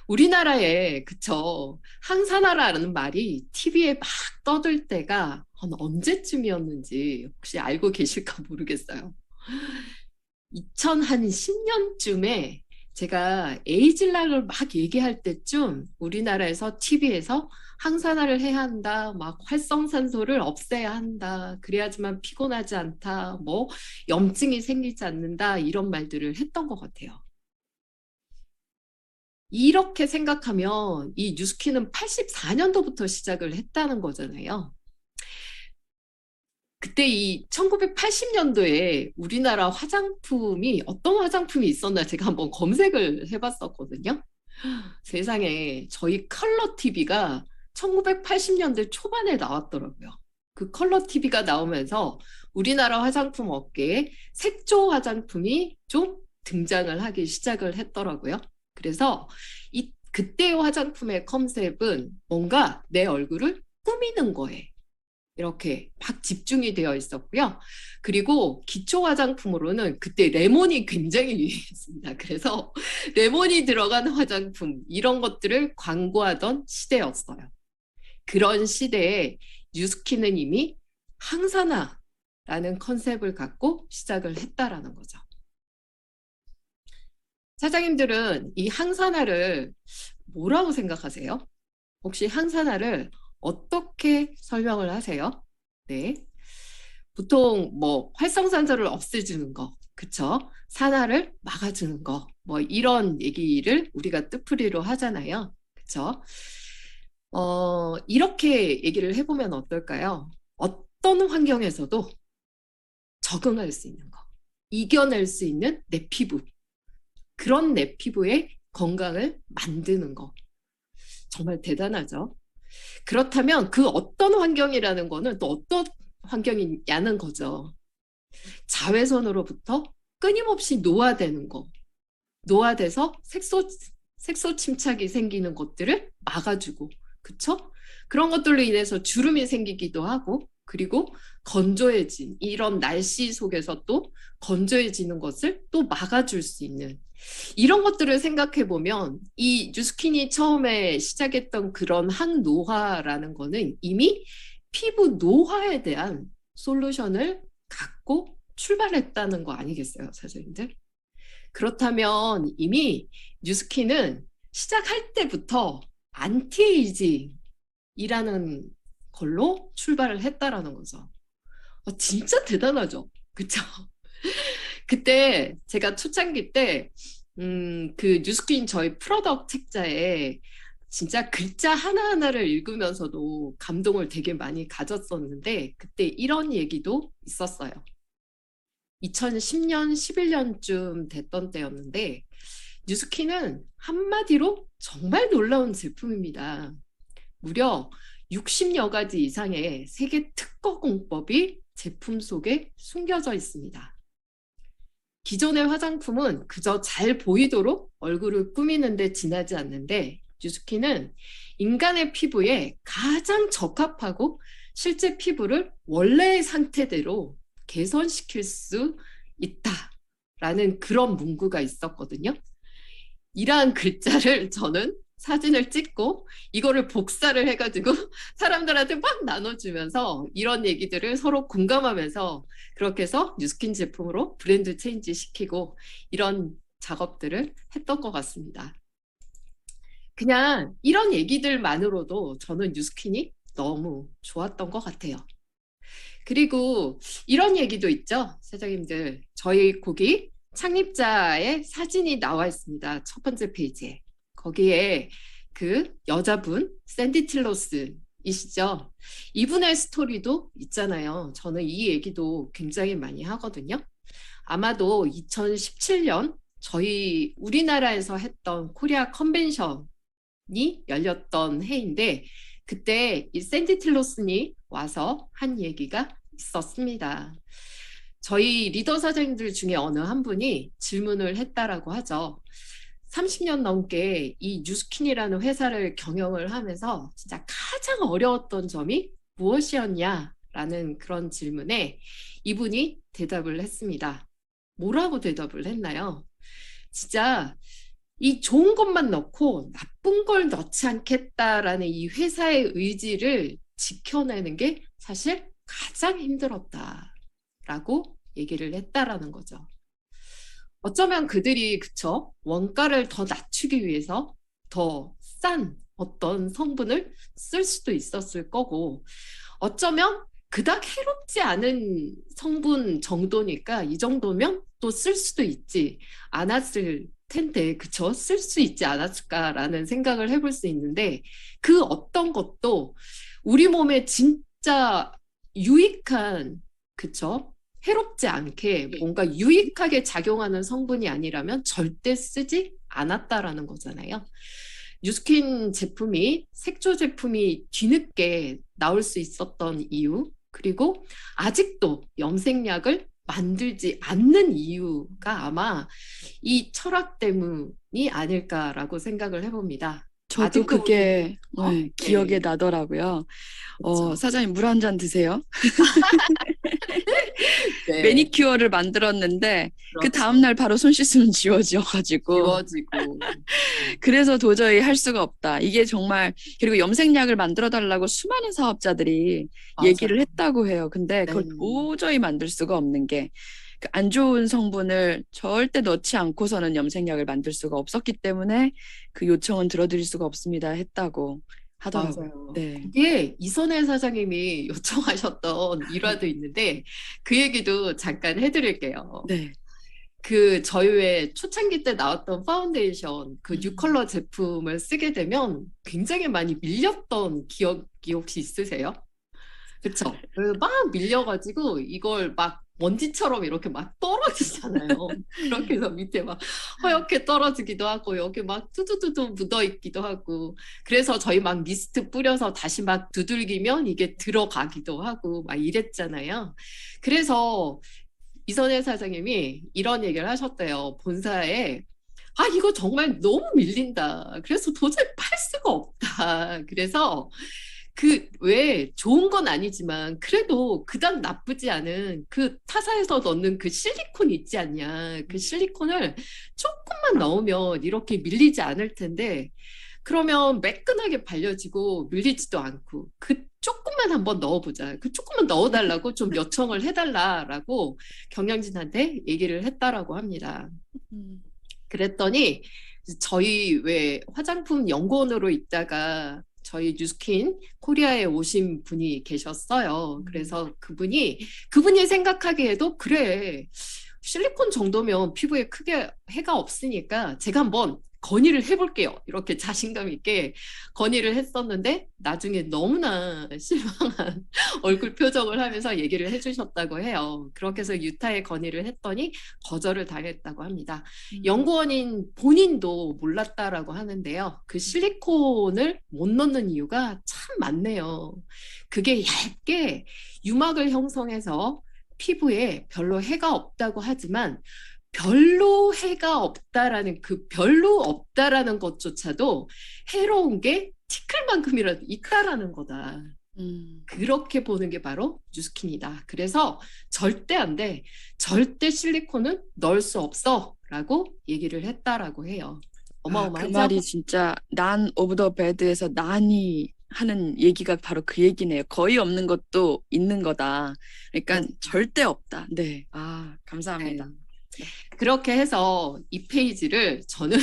우리나라에 그쵸 항산화라는 말이 TV에 막 떠들 때가 언제쯤이었는지 혹시 알고 계실까 모르겠어요. 2010년쯤에 제가 에이즐락을 막 얘기할 때쯤 우리나라에서 TV에서 항산화를 해야 한다, 막 활성산소를 없애야 한다, 그래야지만 피곤하지 않다, 뭐 염증이 생기지 않는다, 이런 말들을 했던 것 같아요. 이렇게 생각하면 이 뉴스킨은 84년도부터 시작을 했다는 거잖아요. 그때 이 1980년도에 우리나라 화장품이 어떤 화장품이 있었나 제가 한번 검색을 해봤었거든요. 세상에 저희 컬러 TV가 1980년대 초반에 나왔더라고요. 그 컬러 TV가 나오면서 우리나라 화장품 업계에 색조 화장품이 좀 등장을 하기 시작을 했더라고요. 그래서 그때의 화장품의 컨셉은 뭔가 내 얼굴을 꾸미는 거에 이렇게 막 집중이 되어 있었고요. 그리고 기초 화장품으로는 그때 레몬이 굉장히 유행했습니다. 그래서 레몬이 들어간 화장품 이런 것들을 광고하던 시대였어요. 그런 시대에 뉴스킨은 이미 항산화라는 컨셉을 갖고 시작을 했다라는 거죠. 사장님들은 이 항산화를 뭐라고 생각하세요? 혹시 항산화를 어떻게 설명을 하세요? 네. 보통 뭐 활성산소를 없애주는 거, 그쵸? 산화를 막아주는 거, 뭐 이런 얘기를 우리가 뜻풀이로 하잖아요. 그쵸? 이렇게 얘기를 해보면 어떨까요? 어떤 환경에서도 적응할 수 있는 거, 이겨낼 수 있는 내 피부, 그런 내 피부의 건강을 만드는 거. 정말 대단하죠? 그렇다면 그 어떤 환경이라는 거는 또 어떤 환경이냐는 거죠. 자외선으로부터 끊임없이 노화되는 거. 노화돼서 색소 침착이 생기는 것들을 막아주고, 그쵸? 그런 것들로 인해서 주름이 생기기도 하고, 그리고 건조해진, 이런 날씨 속에서 또 건조해지는 것을 또 막아줄 수 있는 이런 것들을 생각해 보면 이 뉴스킨이 처음에 시작했던 그런 항노화라는 거는 이미 피부 노화에 대한 솔루션을 갖고 출발했다는 거 아니겠어요, 사장님들? 그렇다면 이미 뉴스킨은 시작할 때부터 안티에이징이라는 걸로 출발을 했다라는 거죠. 진짜 대단하죠? 그쵸? 그때 제가 초창기 때 그 뉴스킨 저희 프로덕트 책자에 진짜 글자 하나하나를 읽으면서도 감동을 되게 많이 가졌었는데 그때 이런 얘기도 있었어요. 2010년, 11년쯤 됐던 때였는데 뉴스킨은 한마디로 정말 놀라운 제품입니다. 무려 60여 가지 이상의 세계 특허 공법이 제품 속에 숨겨져 있습니다. 기존의 화장품은 그저 잘 보이도록 얼굴을 꾸미는 데 지나지 않는데 뉴스킨은 인간의 피부에 가장 적합하고 실제 피부를 원래의 상태대로 개선시킬 수 있다라는 그런 문구가 있었거든요. 이러한 글자를 저는 사진을 찍고 이거를 복사를 해가지고 사람들한테 막 나눠주면서 이런 얘기들을 서로 공감하면서 그렇게 해서 뉴스킨 제품으로 브랜드 체인지 시키고 이런 작업들을 했던 것 같습니다. 그냥 이런 얘기들만으로도 저는 뉴스킨이 너무 좋았던 것 같아요. 그리고 이런 얘기도 있죠, 사장님들. 저희 거기 창립자의 사진이 나와 있습니다. 첫 번째 페이지에. 거기에 그 여자분 샌디 틸로스이시죠. 이분의 스토리도 있잖아요. 저는 이 얘기도 굉장히 많이 하거든요. 아마도 2017년 저희 우리나라에서 했던 코리아 컨벤션이 열렸던 해인데 그때 이 샌디 틸로스니 와서 한 얘기가 있었습니다. 저희 리더 사장님들 중에 어느 한 분이 질문을 했다라고 하죠. 30년 넘게 이 뉴스킨이라는 회사를 경영을 하면서 진짜 가장 어려웠던 점이 무엇이었냐라는 그런 질문에 이분이 대답을 했습니다. 뭐라고 대답을 했나요? 진짜 이 좋은 것만 넣고 나쁜 걸 넣지 않겠다라는 이 회사의 의지를 지켜내는 게 사실 가장 힘들었다라고 얘기를 했다라는 거죠. 어쩌면 그들이, 그쵸? 원가를 더 낮추기 위해서 더 싼 어떤 성분을 쓸 수도 있었을 거고, 어쩌면 그닥 해롭지 않은 성분 정도니까 이 정도면 또 쓸 수도 있지 않았을 텐데, 그쵸? 쓸 수 있지 않았을까라는 생각을 해볼 수 있는데, 그 어떤 것도 우리 몸에 진짜 유익한, 그쵸? 해롭지 않게 뭔가 유익하게 작용하는 성분이 아니라면 절대 쓰지 않았다라는 거잖아요. 뉴스킨 제품이, 색조 제품이 뒤늦게 나올 수 있었던 이유, 그리고 아직도 염색약을 만들지 않는 이유가 아마 이 철학 때문이 아닐까라고 생각을 해봅니다. 저도 아직도 그게 네, 기억에 나더라고요. 그렇죠. 사장님 물 한 잔 드세요. 네, 매니큐어를 만들었는데 그 그렇죠. 다음날 바로 손 씻으면 지워져가지고 지워지고. 그래서 도저히 할 수가 없다. 이게 정말 그리고 염색약을 만들어 달라고 수많은 사업자들이 얘기를 맞아요. 했다고 해요. 근데 그걸 네. 도저히 만들 수가 없는 게 그 안 좋은 성분을 절대 넣지 않고서는 염색약을 만들 수가 없었기 때문에 그 요청은 들어드릴 수가 없습니다 했다고 하더라고요. 맞아요. 네. 그게 이선혜 사장님이 요청하셨던 일화도 있는데 그 얘기도 잠깐 해드릴게요. 네. 그 저희 왜 초창기 때 나왔던 파운데이션 그 음. 뉴컬러 제품을 쓰게 되면 굉장히 많이 밀렸던 기억이 혹시 있으세요? 그쵸? 막 밀려가지고 이걸 막 먼지처럼 이렇게 막 떨어지잖아요. 그렇게 해서 밑에 막 허옇게 떨어지기도 하고 여기 막 뚜두두두 묻어 있기도 하고 그래서 저희 막 미스트 뿌려서 다시 막 두들기면 이게 들어가기도 하고 막 이랬잖아요. 그래서 이선혜 사장님이 이런 얘기를 하셨대요. 본사에 이거 정말 너무 밀린다. 그래서 도저히 팔 수가 없다. 그래서 그 왜 좋은 건 아니지만 그래도 그닥 나쁘지 않은 그 타사에서 넣는 그 실리콘 있지 않냐. 그 실리콘을 조금만 넣으면 이렇게 밀리지 않을 텐데 그러면 매끈하게 발려지고 밀리지도 않고 그 조금만 한번 넣어보자. 그 조금만 넣어달라고 좀 요청을 해달라라고 경영진한테 얘기를 했다라고 합니다. 음. 그랬더니 저희 왜 화장품 연구원으로 있다가 저희 뉴스킨 코리아에 오신 분이 계셨어요. 그래서 그분이 생각하기에도 그래 실리콘 정도면 피부에 크게 해가 없으니까 제가 한번 건의를 해볼게요. 이렇게 자신감 있게 건의를 했었는데 나중에 너무나 실망한 얼굴 표정을 하면서 얘기를 해주셨다고 해요. 그렇게 해서 유타에 건의를 했더니 거절을 당했다고 합니다. 연구원인 본인도 몰랐다라고 하는데요. 그 실리콘을 못 넣는 이유가 참 많네요. 그게 얇게 유막을 형성해서 피부에 별로 해가 없다고 하지만 별로 해가 없다라는 그 별로 없다라는 것조차도 해로운 게 티클만큼이라도 있다라는 거다. 그렇게 보는 게 바로 뉴스킨이다. 그래서 절대 안 돼. 절대 실리콘은 넣을 수 없어. 라고 얘기를 했다라고 해요. 그 어마어마하죠? 말이 진짜 난 오브 더 배드에서 난이 하는 얘기가 바로 그 얘기네요. 거의 없는 것도 있는 거다. 그러니까 절대 없다. 네. 감사합니다. 네. 그렇게 해서 이 페이지를 저는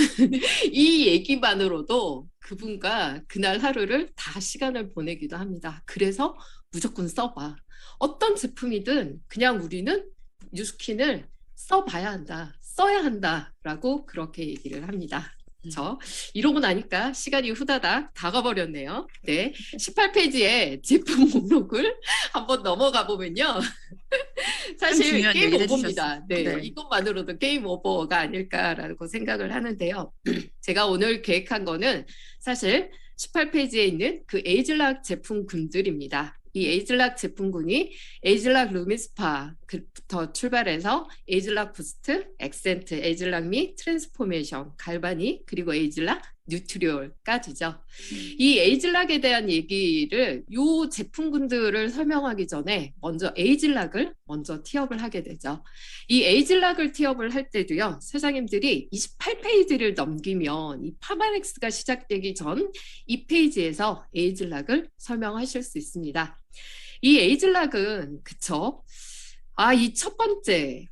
이 얘기만으로도 그분과 그날 하루를 다 시간을 보내기도 합니다. 그래서 무조건 써봐. 어떤 제품이든 그냥 우리는 뉴스킨을 써봐야 한다. 써야 한다라고 그렇게 얘기를 합니다. 이러고 나니까 시간이 후다닥 다 가버렸네요. 네, 18페이지에 제품 목록을 한번 넘어가 보면요. 사실 중요한 게임 얘기를 오버입니다. 네, 네. 이것만으로도 게임 오버가 아닐까라고 생각을 하는데요. 제가 오늘 계획한 거는 사실 18페이지에 있는 그 에이즐락 제품군들입니다. 이 에이즐락 제품군이 에이즐락 루미스파부터 출발해서 에이즐락 부스트, 액센트, 에이즐락 미, 트랜스포메이션, 갈바닉, 그리고 에이즐락 뉴트리올까지죠. 이 에이즐락에 대한 얘기를 요 제품군들을 설명하기 전에 먼저 에이즐락을 먼저 티업을 하게 되죠. 이 에이즐락을 티업을 할 때도요. 사장님들이 28페이지를 넘기면 이 파마넥스가 시작되기 전 이 페이지에서 에이즐락을 설명하실 수 있습니다. 이 에이즐락은 그쵸? 이 첫 번째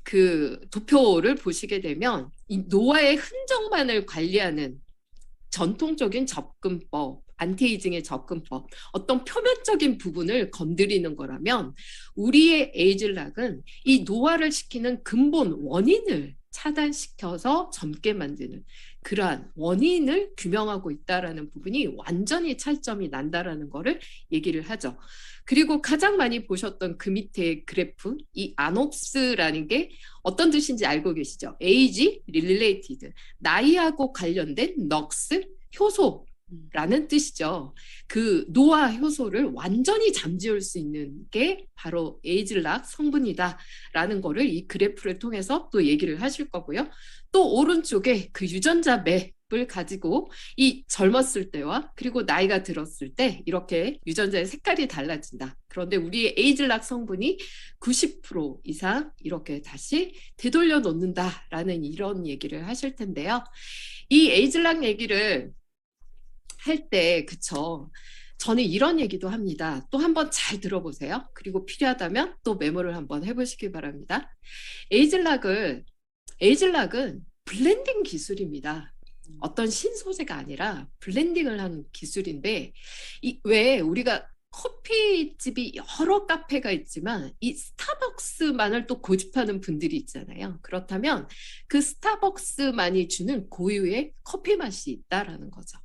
그 도표를 보시게 되면 이 노화의 흔적만을 관리하는 전통적인 접근법, 안티에이징의 접근법, 어떤 표면적인 부분을 건드리는 거라면 우리의 에이즐락은 이 노화를 시키는 근본 원인을 차단시켜서 젊게 만드는 그러한 원인을 규명하고 있다라는 부분이 완전히 차이점이 난다라는 거를 얘기를 하죠. 그리고 가장 많이 보셨던 그 밑에 그래프, 이 아놉스라는 게 어떤 뜻인지 알고 계시죠? Age related, 나이하고 관련된 넉스, 효소라는 뜻이죠. 그 노화 효소를 완전히 잠재울 수 있는 게 바로 에이즐락 성분이다라는 거를 이 그래프를 통해서 또 얘기를 하실 거고요. 또 오른쪽에 그 유전자 맵을 가지고 이 젊었을 때와 그리고 나이가 들었을 때 이렇게 유전자의 색깔이 달라진다. 그런데 우리의 에이즐락 성분이 90% 이상 이렇게 다시 되돌려 놓는다라는 이런 얘기를 하실 텐데요. 이 에이즐락 얘기를 할 때, 그쵸. 저는 이런 얘기도 합니다. 또 한번 잘 들어보세요. 그리고 필요하다면 또 메모를 한번 해보시기 바랍니다. 에이즐락은 블렌딩 기술입니다. 어떤 신소재가 아니라 블렌딩을 하는 기술인데, 왜 우리가 커피집이 여러 카페가 있지만 이 스타벅스만을 또 고집하는 분들이 있잖아요. 그렇다면 그 스타벅스만이 주는 고유의 커피 맛이 있다라는 거죠.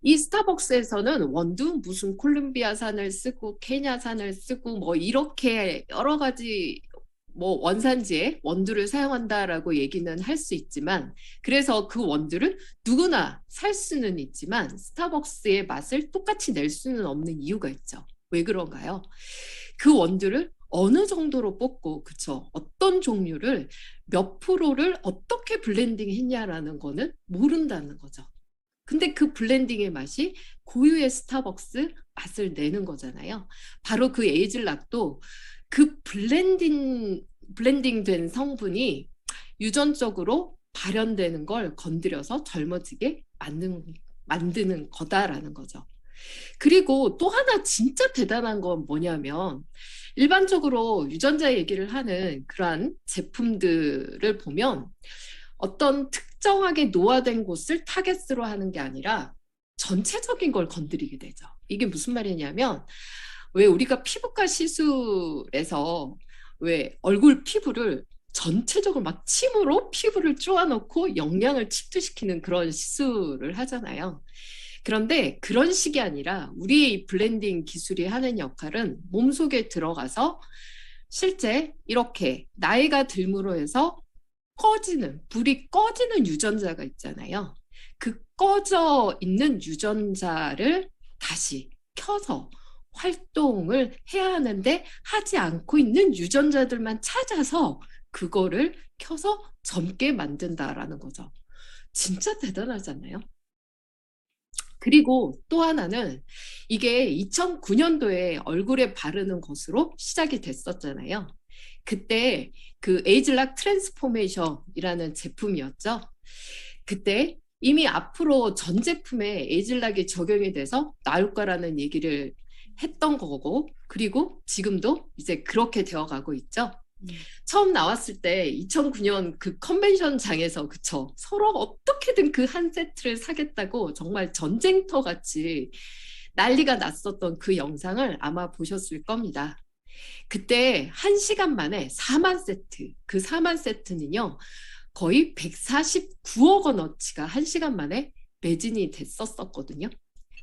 이 스타벅스에서는 원두 무슨 콜ум비아산을 쓰고 케냐산을 쓰고 뭐 이렇게 여러 가지 뭐 원산지의 원두를 사용한다라고 얘기는 할 수 있지만 그래서 그 원두를 누구나 살 수는 있지만 스타벅스의 맛을 똑같이 낼 수는 없는 이유가 있죠. 왜 그런가요? 그 원두를 어느 정도로 뽑고 그쵸? 어떤 종류를 몇 프로를 어떻게 블렌딩 했냐라는 거는 모른다는 거죠. 근데 그 블렌딩의 맛이 고유의 스타벅스 맛을 내는 거잖아요. 바로 그 에이즐락도 그 블렌딩된 성분이 유전적으로 발현되는 걸 건드려서 젊어지게 만드는 거다라는 거죠. 그리고 또 하나 진짜 대단한 건 뭐냐면 일반적으로 유전자 얘기를 하는 그러한 제품들을 보면 어떤 특정하게 노화된 곳을 타겟으로 하는 게 아니라 전체적인 걸 건드리게 되죠. 이게 무슨 말이냐면 왜 우리가 피부과 시술에서 왜 얼굴 피부를 전체적으로 막 침으로 피부를 쪼아놓고 영양을 침투시키는 그런 시술을 하잖아요. 그런데 그런 식이 아니라 우리의 이 블렌딩 기술이 하는 역할은 몸속에 들어가서 실제 이렇게 나이가 들므로 해서 불이 꺼지는 유전자가 있잖아요. 그 꺼져 있는 유전자를 다시 켜서 활동을 해야 하는데 하지 않고 있는 유전자들만 찾아서 그거를 켜서 젊게 만든다라는 거죠. 진짜 대단하잖아요. 그리고 또 하나는 이게 2009년도에 얼굴에 바르는 것으로 시작이 됐었잖아요. 그때 그 에이즐락 트랜스포메이션이라는 제품이었죠. 그때 이미 앞으로 전 제품에 에이즐락이 적용이 돼서 나올 거라는 얘기를 했던 거고 그리고 지금도 이제 그렇게 되어가고 있죠. 처음 나왔을 때 2009년 그 컨벤션장에서 그쵸 서로 어떻게든 그 한 세트를 사겠다고 정말 전쟁터 같이 난리가 났었던 그 영상을 아마 보셨을 겁니다. 그때 1시간 만에 4만 세트, 그 4만 세트는요 거의 149억 원어치가 1시간 만에 매진이 됐었거든요.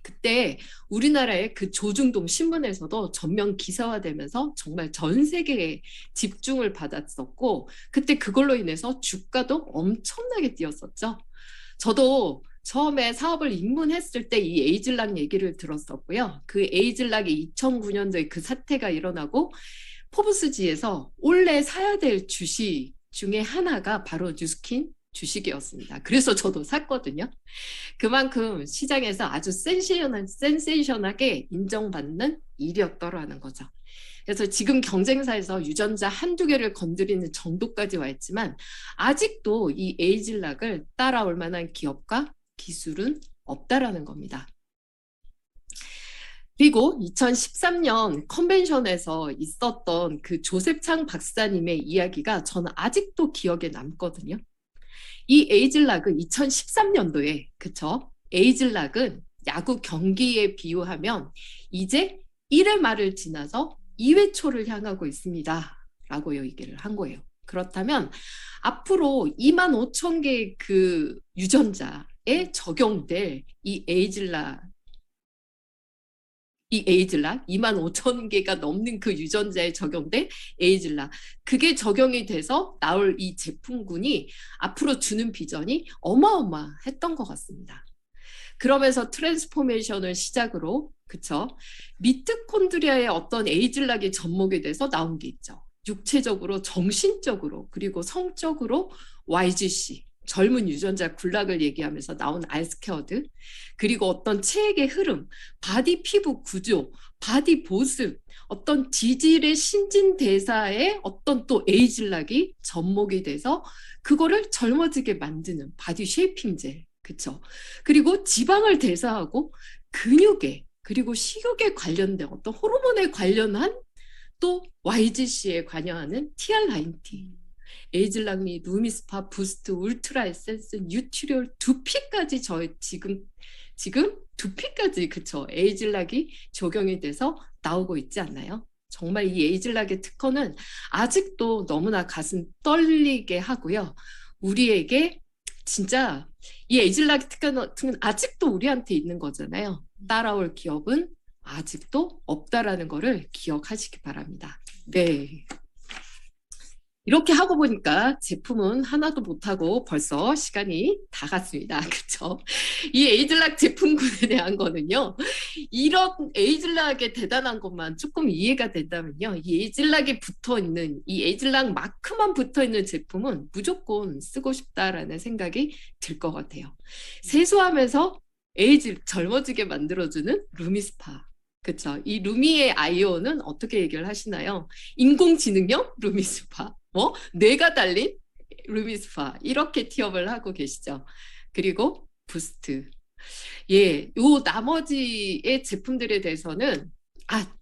그때 우리나라의 그 조중동 신문에서도 전면 기사화되면서 정말 전 세계에 집중을 받았었고 그때 그걸로 인해서 주가도 엄청나게 뛰었었죠. 저도 처음에 사업을 입문했을 때 이 에이즐락 얘기를 들었었고요. 그 에이즐락이 2009년도에 그 사태가 일어나고 포브스지에서 올해 사야 될 주식 중에 하나가 바로 뉴스킨 주식이었습니다. 그래서 저도 샀거든요. 그만큼 시장에서 아주 센세이션하게 인정받는 일이었더라는 거죠. 그래서 지금 경쟁사에서 유전자 한두 개를 건드리는 정도까지 와 있지만 아직도 이 에이즐락을 따라올 만한 기업과 기술은 없다라는 겁니다. 그리고 2013년 컨벤션에서 있었던 그 조셉 창 박사님의 이야기가 저는 아직도 기억에 남거든요. 이 에이즐락은 2013년도에, 그쵸? 에이즐락은 야구 경기에 비유하면 이제 1회 말을 지나서 2회 초를 향하고 있습니다. 라고 얘기를 한 거예요. 그렇다면 앞으로 2만 5천 개의 그 유전자에 적용될 이 에이즐락 2만 5천 개가 넘는 그 유전자에 적용된 에이즐락. 그게 적용이 돼서 나올 이 제품군이 앞으로 주는 비전이 어마어마했던 것 같습니다. 그러면서 트랜스포메이션을 시작으로, 그쵸? 미토콘드리아의 어떤 에이즐락이 접목이 돼서 나온 게 있죠. 육체적으로, 정신적으로, 그리고 성적으로 YGC. 젊은 유전자 군락을 얘기하면서 나온 알스케어드, 그리고 어떤 체액의 흐름, 바디 피부 구조, 바디 보습, 어떤 지질의 신진대사에 어떤 또 에이즐락이 접목이 돼서 그거를 젊어지게 만드는 바디 쉐이핑 젤, 그쵸? 그리고 지방을 대사하고 근육에, 그리고 식욕에 관련된 어떤 호르몬에 관련한 또 YGC에 관여하는 TR90, 에이즐락미, 루미스파, 부스트, 울트라 에센스, 뉴트리올, 두피까지 지금 두피까지, 그쵸? 에이즐락이 적용이 돼서 나오고 있지 않나요? 정말 이 에이즐락의 특허는 아직도 너무나 가슴 떨리게 하고요. 우리에게 진짜 이 에이즐락 특허는 아직도 우리한테 있는 거잖아요. 따라올 기업은 아직도 없다라는 거를 기억하시기 바랍니다. 네. 이렇게 하고 보니까 제품은 하나도 못하고 벌써 시간이 다 갔습니다. 그쵸? 이 에이즐락 제품군에 대한 거는요, 이런 에이즐락의 대단한 것만 조금 이해가 된다면요, 이 에이즐락이 붙어 있는, 이 에이즐락 마크만 붙어 있는 제품은 무조건 쓰고 싶다라는 생각이 들 것 같아요. 세수하면서 젊어지게 만들어주는 루미스파. 그쵸? 이 루미의 아이오는 어떻게 얘기를 하시나요? 인공지능형 루미스파. 뇌가 달린 루미스파. 이렇게 티업을 하고 계시죠. 그리고 부스트. 예, 요 나머지의 제품들에 대해서는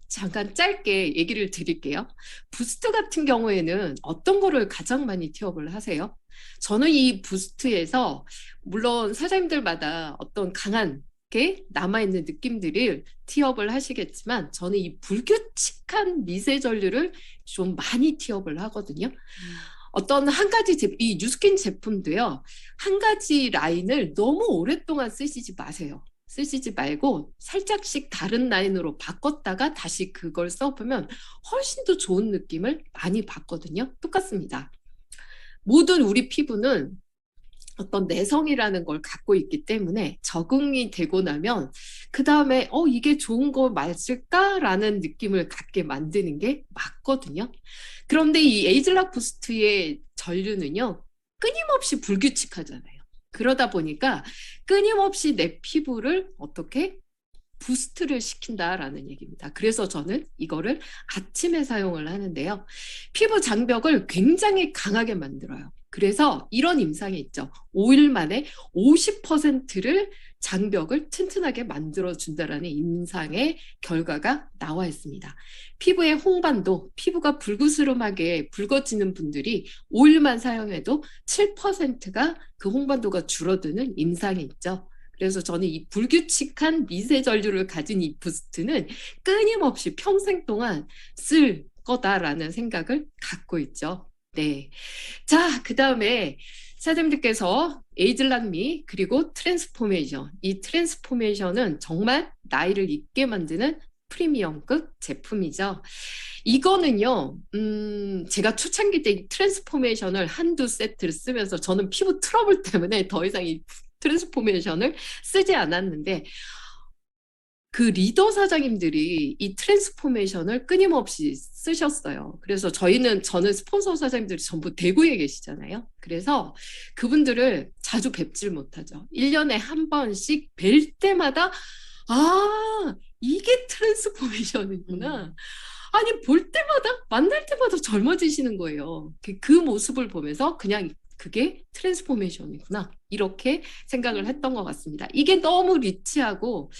잠깐 짧게 얘기를 드릴게요. 부스트 같은 경우에는 어떤 거를 가장 많이 티업을 하세요? 저는 이 부스트에서 물론 사장님들마다 어떤 강한 게 남아있는 느낌들을 티업을 하시겠지만 저는 이 불규칙한 미세 전류를 좀 많이 티업을 하거든요. 어떤 한 가지 이 뉴스킨 제품도요, 한 가지 라인을 너무 오랫동안 쓰시지 마세요. 쓰시지 말고 살짝씩 다른 라인으로 바꿨다가 다시 그걸 써보면 훨씬 더 좋은 느낌을 많이 받거든요. 똑같습니다. 모든 우리 피부는 어떤 내성이라는 걸 갖고 있기 때문에 적응이 되고 나면 그 다음에 이게 좋은 거 맞을까라는 느낌을 갖게 만드는 게 맞거든요. 그런데 이 에이즐락 부스트의 전류는요, 끊임없이 불규칙하잖아요. 그러다 보니까 끊임없이 내 피부를 어떻게 부스트를 시킨다라는 얘기입니다. 그래서 저는 이거를 아침에 사용을 하는데요. 피부 장벽을 굉장히 강하게 만들어요. 그래서 이런 임상이 있죠. 5일 만에 50%를 장벽을 튼튼하게 만들어준다라는 임상의 결과가 나와 있습니다. 피부의 홍반도, 피부가 불그스름하게 붉어지는 분들이 5일만 사용해도 7%가 그 홍반도가 줄어드는 임상이 있죠. 그래서 저는 이 불규칙한 미세 전류를 가진 이 부스트는 끊임없이 평생 동안 쓸 거다라는 생각을 갖고 있죠. 네. 자, 그 다음에 사장님들께서 에이즐락미 그리고 트랜스포메이션. 이 트랜스포메이션은 정말 나이를 잊게 만드는 프리미엄급 제품이죠. 이거는요, 제가 초창기 때 이 트랜스포메이션을 한두 세트를 쓰면서 저는 피부 트러블 때문에 더 이상 이 트랜스포메이션을 쓰지 않았는데, 그 리더 사장님들이 이 트랜스포메이션을 끊임없이 쓰셨어요. 그래서 저는 스폰서 사장님들이 전부 대구에 계시잖아요. 그래서 그분들을 자주 뵙질 못하죠. 1년에 한 번씩 뵐 때마다 이게 트랜스포메이션이구나. 아니, 볼 때마다, 만날 때마다 젊어지시는 거예요. 그 모습을 보면서 그냥 그게 트랜스포메이션이구나. 이렇게 생각을 했던 것 같습니다. 이게 너무 리치하고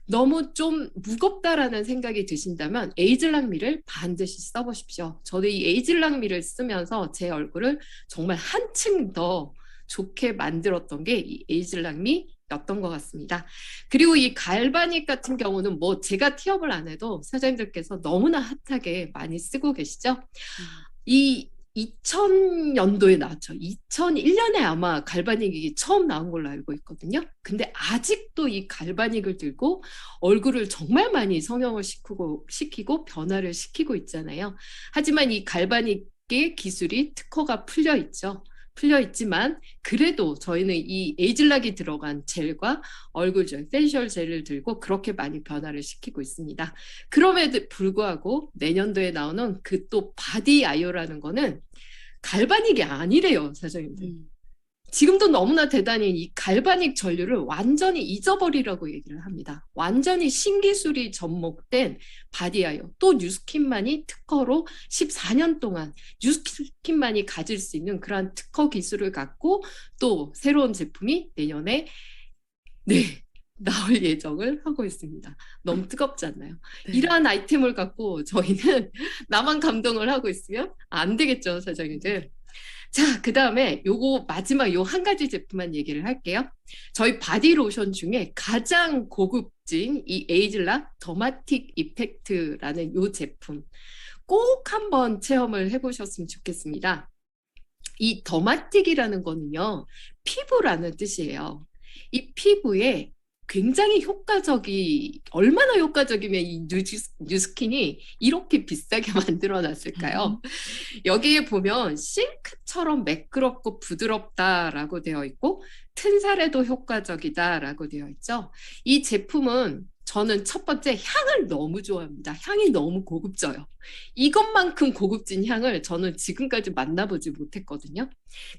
너무 좀 무겁다라는 생각이 드신다면 에이즐락미를 반드시 써보십시오. 저도 이 에이즐락미를 쓰면서 제 얼굴을 정말 한층 더 좋게 만들었던 게 이 에이즐락미였던 것 같습니다. 그리고 이 갈바닉 같은 경우는 뭐 제가 티업을 안 해도 사장님들께서 너무나 핫하게 많이 쓰고 계시죠. 이 2000년도에 나왔죠. 2001년에 아마 갈바닉이 처음 나온 걸로 알고 있거든요. 근데 아직도 이 갈바닉을 들고 얼굴을 정말 많이 성형을 시키고 변화를 시키고 있잖아요. 하지만 이 갈바닉의 기술이 특허가 풀려 있죠. 풀려 있지만 그래도 저희는 이 에이즐락이 들어간 젤과 얼굴젤, 페이셜 젤을 들고 그렇게 많이 변화를 시키고 있습니다. 그럼에도 불구하고 내년도에 나오는 그 또 바디 아이오라는 거는 갈바닉이 아니래요, 사장님들. 지금도 너무나 대단히 이 갈바닉 전류를 완전히 잊어버리라고 얘기를 합니다. 완전히 신기술이 접목된 바디아이어. 또 뉴스킨만이 특허로 14년 동안 뉴스킨만이 가질 수 있는 그러한 특허 기술을 갖고 또 새로운 제품이 내년에 나올 예정을 하고 있습니다. 너무 뜨겁지 않나요? 네. 이러한 아이템을 갖고 저희는 나만 감동을 하고 있으면 안 되겠죠, 사장님들. 자, 그 다음에 요거 마지막 요 한 가지 제품만 얘기를 할게요. 저희 바디 로션 중에 가장 고급진 이 에이즐락 더마틱 이펙트라는 요 제품 꼭 한번 체험을 해보셨으면 좋겠습니다. 이 더마틱이라는 거는요, 피부라는 뜻이에요. 이 피부에 굉장히 얼마나 효과적이면 이 뉴스킨이 이렇게 비싸게 만들어 놨을까요? 여기에 보면 실크처럼 매끄럽고 부드럽다라고 되어 있고 튼살에도 효과적이다라고 되어 있죠. 이 제품은 저는 첫 번째 향을 너무 좋아합니다. 향이 너무 고급져요. 이것만큼 고급진 향을 저는 지금까지 만나보지 못했거든요.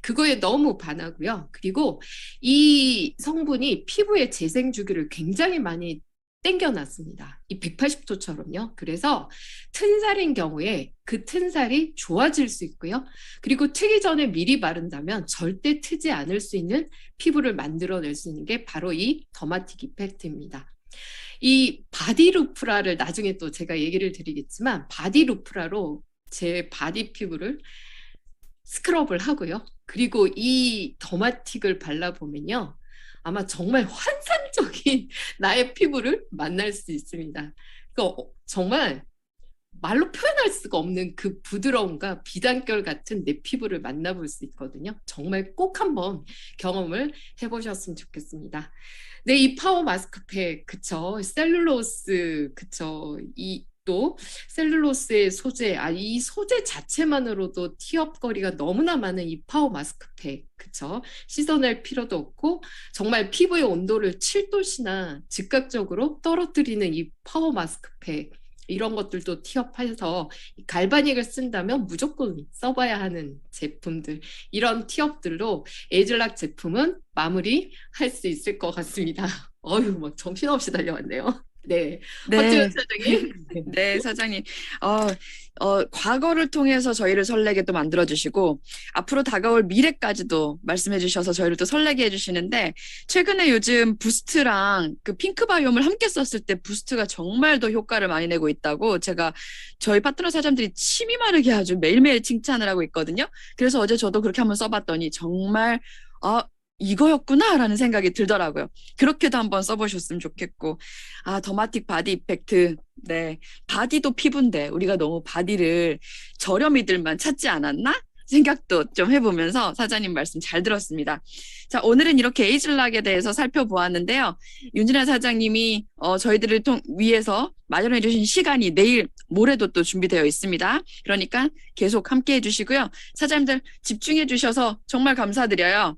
그거에 너무 반하고요. 그리고 이 성분이 피부의 재생 주기를 굉장히 많이 땡겨놨습니다. 이 180도처럼요. 그래서 튼살인 경우에 그 튼살이 좋아질 수 있고요. 그리고 트기 전에 미리 바른다면 절대 트지 않을 수 있는 피부를 만들어낼 수 있는 게 바로 이 더마틱 이펙트입니다. 이 바디루프라를 나중에 또 제가 얘기를 드리겠지만 바디루프라로 제 바디 피부를 스크럽을 하고요. 그리고 이 더마틱을 발라보면요. 아마 정말 환상적인 나의 피부를 만날 수 있습니다. 그러니까 정말 말로 표현할 수가 없는 그 부드러움과 비단결 같은 내 피부를 만나볼 수 있거든요. 정말 꼭 한번 경험을 해보셨으면 좋겠습니다. 네, 이 파워 마스크팩, 그쵸. 셀룰로스, 그쵸. 또 셀룰로스의 소재, 이 소재 자체만으로도 티업거리가 너무나 많은 이 파워 마스크팩, 그쵸? 씻어낼 필요도 없고 정말 피부의 온도를 7도씨나 즉각적으로 떨어뜨리는 이 파워 마스크팩, 이런 것들도 티업해서 갈바닉을 쓴다면 무조건 써봐야 하는 제품들, 이런 티업들로 에이즐락 제품은 마무리할 수 있을 것 같습니다. 어휴, 막 정신없이 달려왔네요. 네, 네. 박지원 사장님. 네, 사장님. 과거를 통해서 저희를 설레게 또 만들어주시고, 앞으로 다가올 미래까지도 말씀해 주셔서 저희를 또 설레게 해주시는데, 최근에 요즘 부스트랑 그 핑크바이옴을 함께 썼을 때 부스트가 정말 더 효과를 많이 내고 있다고 제가 저희 파트너 사장님들이 침이 마르게 아주 매일매일 칭찬을 하고 있거든요. 그래서 어제 저도 그렇게 한번 써봤더니 정말, 이거였구나라는 생각이 들더라고요. 그렇게도 한번 써보셨으면 좋겠고. 더마틱 바디 이펙트. 네. 바디도 피부인데 우리가 너무 바디를 저렴이들만 찾지 않았나? 생각도 좀 해보면서 사장님 말씀 잘 들었습니다. 자, 오늘은 이렇게 에이즐락에 대해서 살펴보았는데요. 윤진아 사장님이 저희들을 위해서 마련해 주신 시간이 내일 모레도 또 준비되어 있습니다. 그러니까 계속 함께 해주시고요. 사장님들 집중해 주셔서 정말 감사드려요.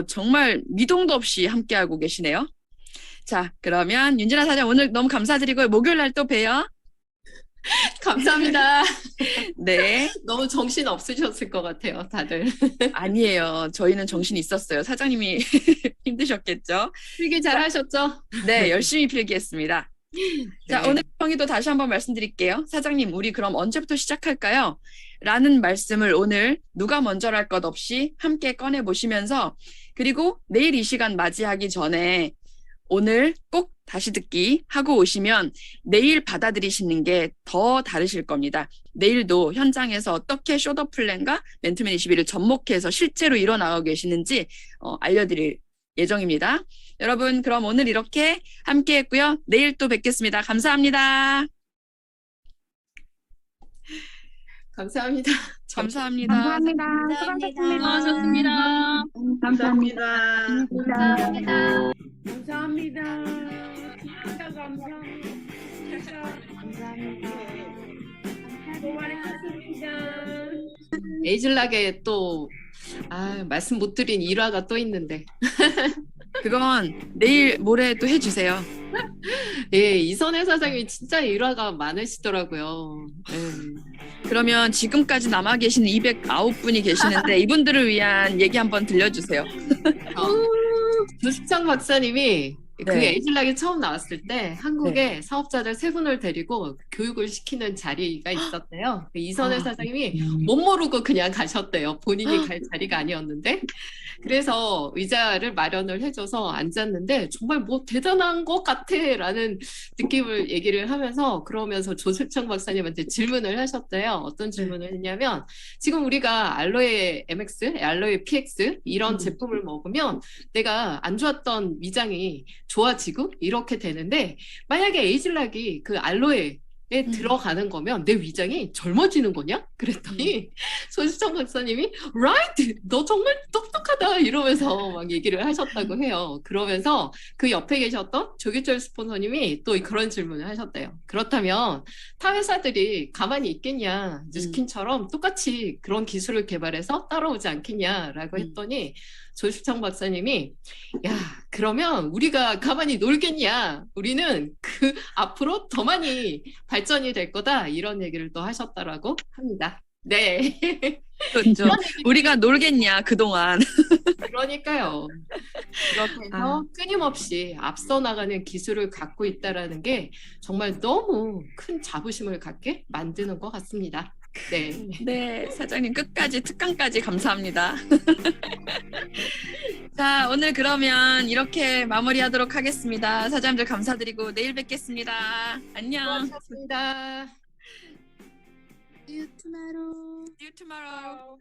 정말 미동도 없이 함께하고 계시네요. 자, 그러면 윤진아 사장 오늘 너무 감사드리고요. 목요일 날 또 봬요. 감사합니다. 네. 너무 정신 없으셨을 것 같아요, 다들. 아니에요. 저희는 정신이 있었어요. 사장님이 힘드셨겠죠? 필기 잘하셨죠? 네, 열심히 필기했습니다. 자, 네. 오늘 정의도 다시 한번 말씀드릴게요. 사장님, 우리 그럼 언제부터 시작할까요? 라는 말씀을 오늘 누가 먼저랄 것 없이 함께 꺼내보시면서, 그리고 내일 이 시간 맞이하기 전에 오늘 꼭 다시 듣기 하고 오시면 내일 받아들이시는 게 더 다르실 겁니다. 내일도 현장에서 어떻게 쇼더 플랜과 맨투맨 21을 접목해서 실제로 일어나고 계시는지 알려드릴 예정입니다. 여러분, 그럼 오늘 이렇게 함께 했고요. 내일 또 뵙겠습니다. 감사합니다. 감사합니다. 감사합니다. 감사합니다. 수고하셨습니다. 감사합니다. 감사합니다. 감사합니다. 진짜 감사합니다. 감사합니다. 고맙습니다. 에이즐락에 또 말씀 못 드린 일화가 또 있는데 그건 내일 모레 또 해주세요. 예, 이선혜 사장님이 진짜 일화가 많으시더라고요. 그러면 지금까지 남아 계시는 209분이 계시는데 이분들을 위한 얘기 한번 들려주세요. 조식창 박사님이 그 네. 에이즐락이 처음 나왔을 때 한국에 사업자들 3분을 데리고 교육을 시키는 자리가 있었대요. 이선혜 사장님이 못 모르고 그냥 가셨대요. 본인이 갈 자리가 아니었는데. 그래서 의자를 마련을 해줘서 앉았는데 정말 뭐 대단한 것 같아라는 느낌을 얘기를 하면서 그러면서 조실청 박사님한테 질문을 하셨대요. 어떤 질문을 했냐면 지금 우리가 알로에 MX, 알로에 PX 이런 제품을 먹으면 내가 안 좋았던 위장이 좋아지고 이렇게 되는데 만약에 에이즐락이 그 알로에 들어가는 거면 내 위장이 젊어지는 거냐? 그랬더니 손수정 박사님이 right! 너 정말 똑똑하다! 이러면서 막 얘기를 하셨다고 해요. 그러면서 그 옆에 계셨던 조기철 스폰서님이 또 그런 질문을 하셨대요. 그렇다면 타 회사들이 가만히 있겠냐? 뉴스킨처럼 똑같이 그런 기술을 개발해서 따라오지 않겠냐라고 했더니 조수창 박사님이 야 그러면 우리가 가만히 놀겠냐? 우리는 그 앞으로 더 많이 발전이 될 거다 이런 얘기를 또 하셨다라고 합니다. 네. 그렇죠. 우리가 놀겠냐 그동안. 그러니까요. 그렇게 해서 끊임없이 앞서 나가는 기술을 갖고 있다라는 게 정말 너무 큰 자부심을 갖게 만드는 것 같습니다. 네. 네, 사장님 끝까지 특강까지 감사합니다. 자, 오늘 그러면 이렇게 마무리하도록 하겠습니다. 사장님들 감사드리고 내일 뵙겠습니다. 안녕. 수고하셨습니다. See you tomorrow.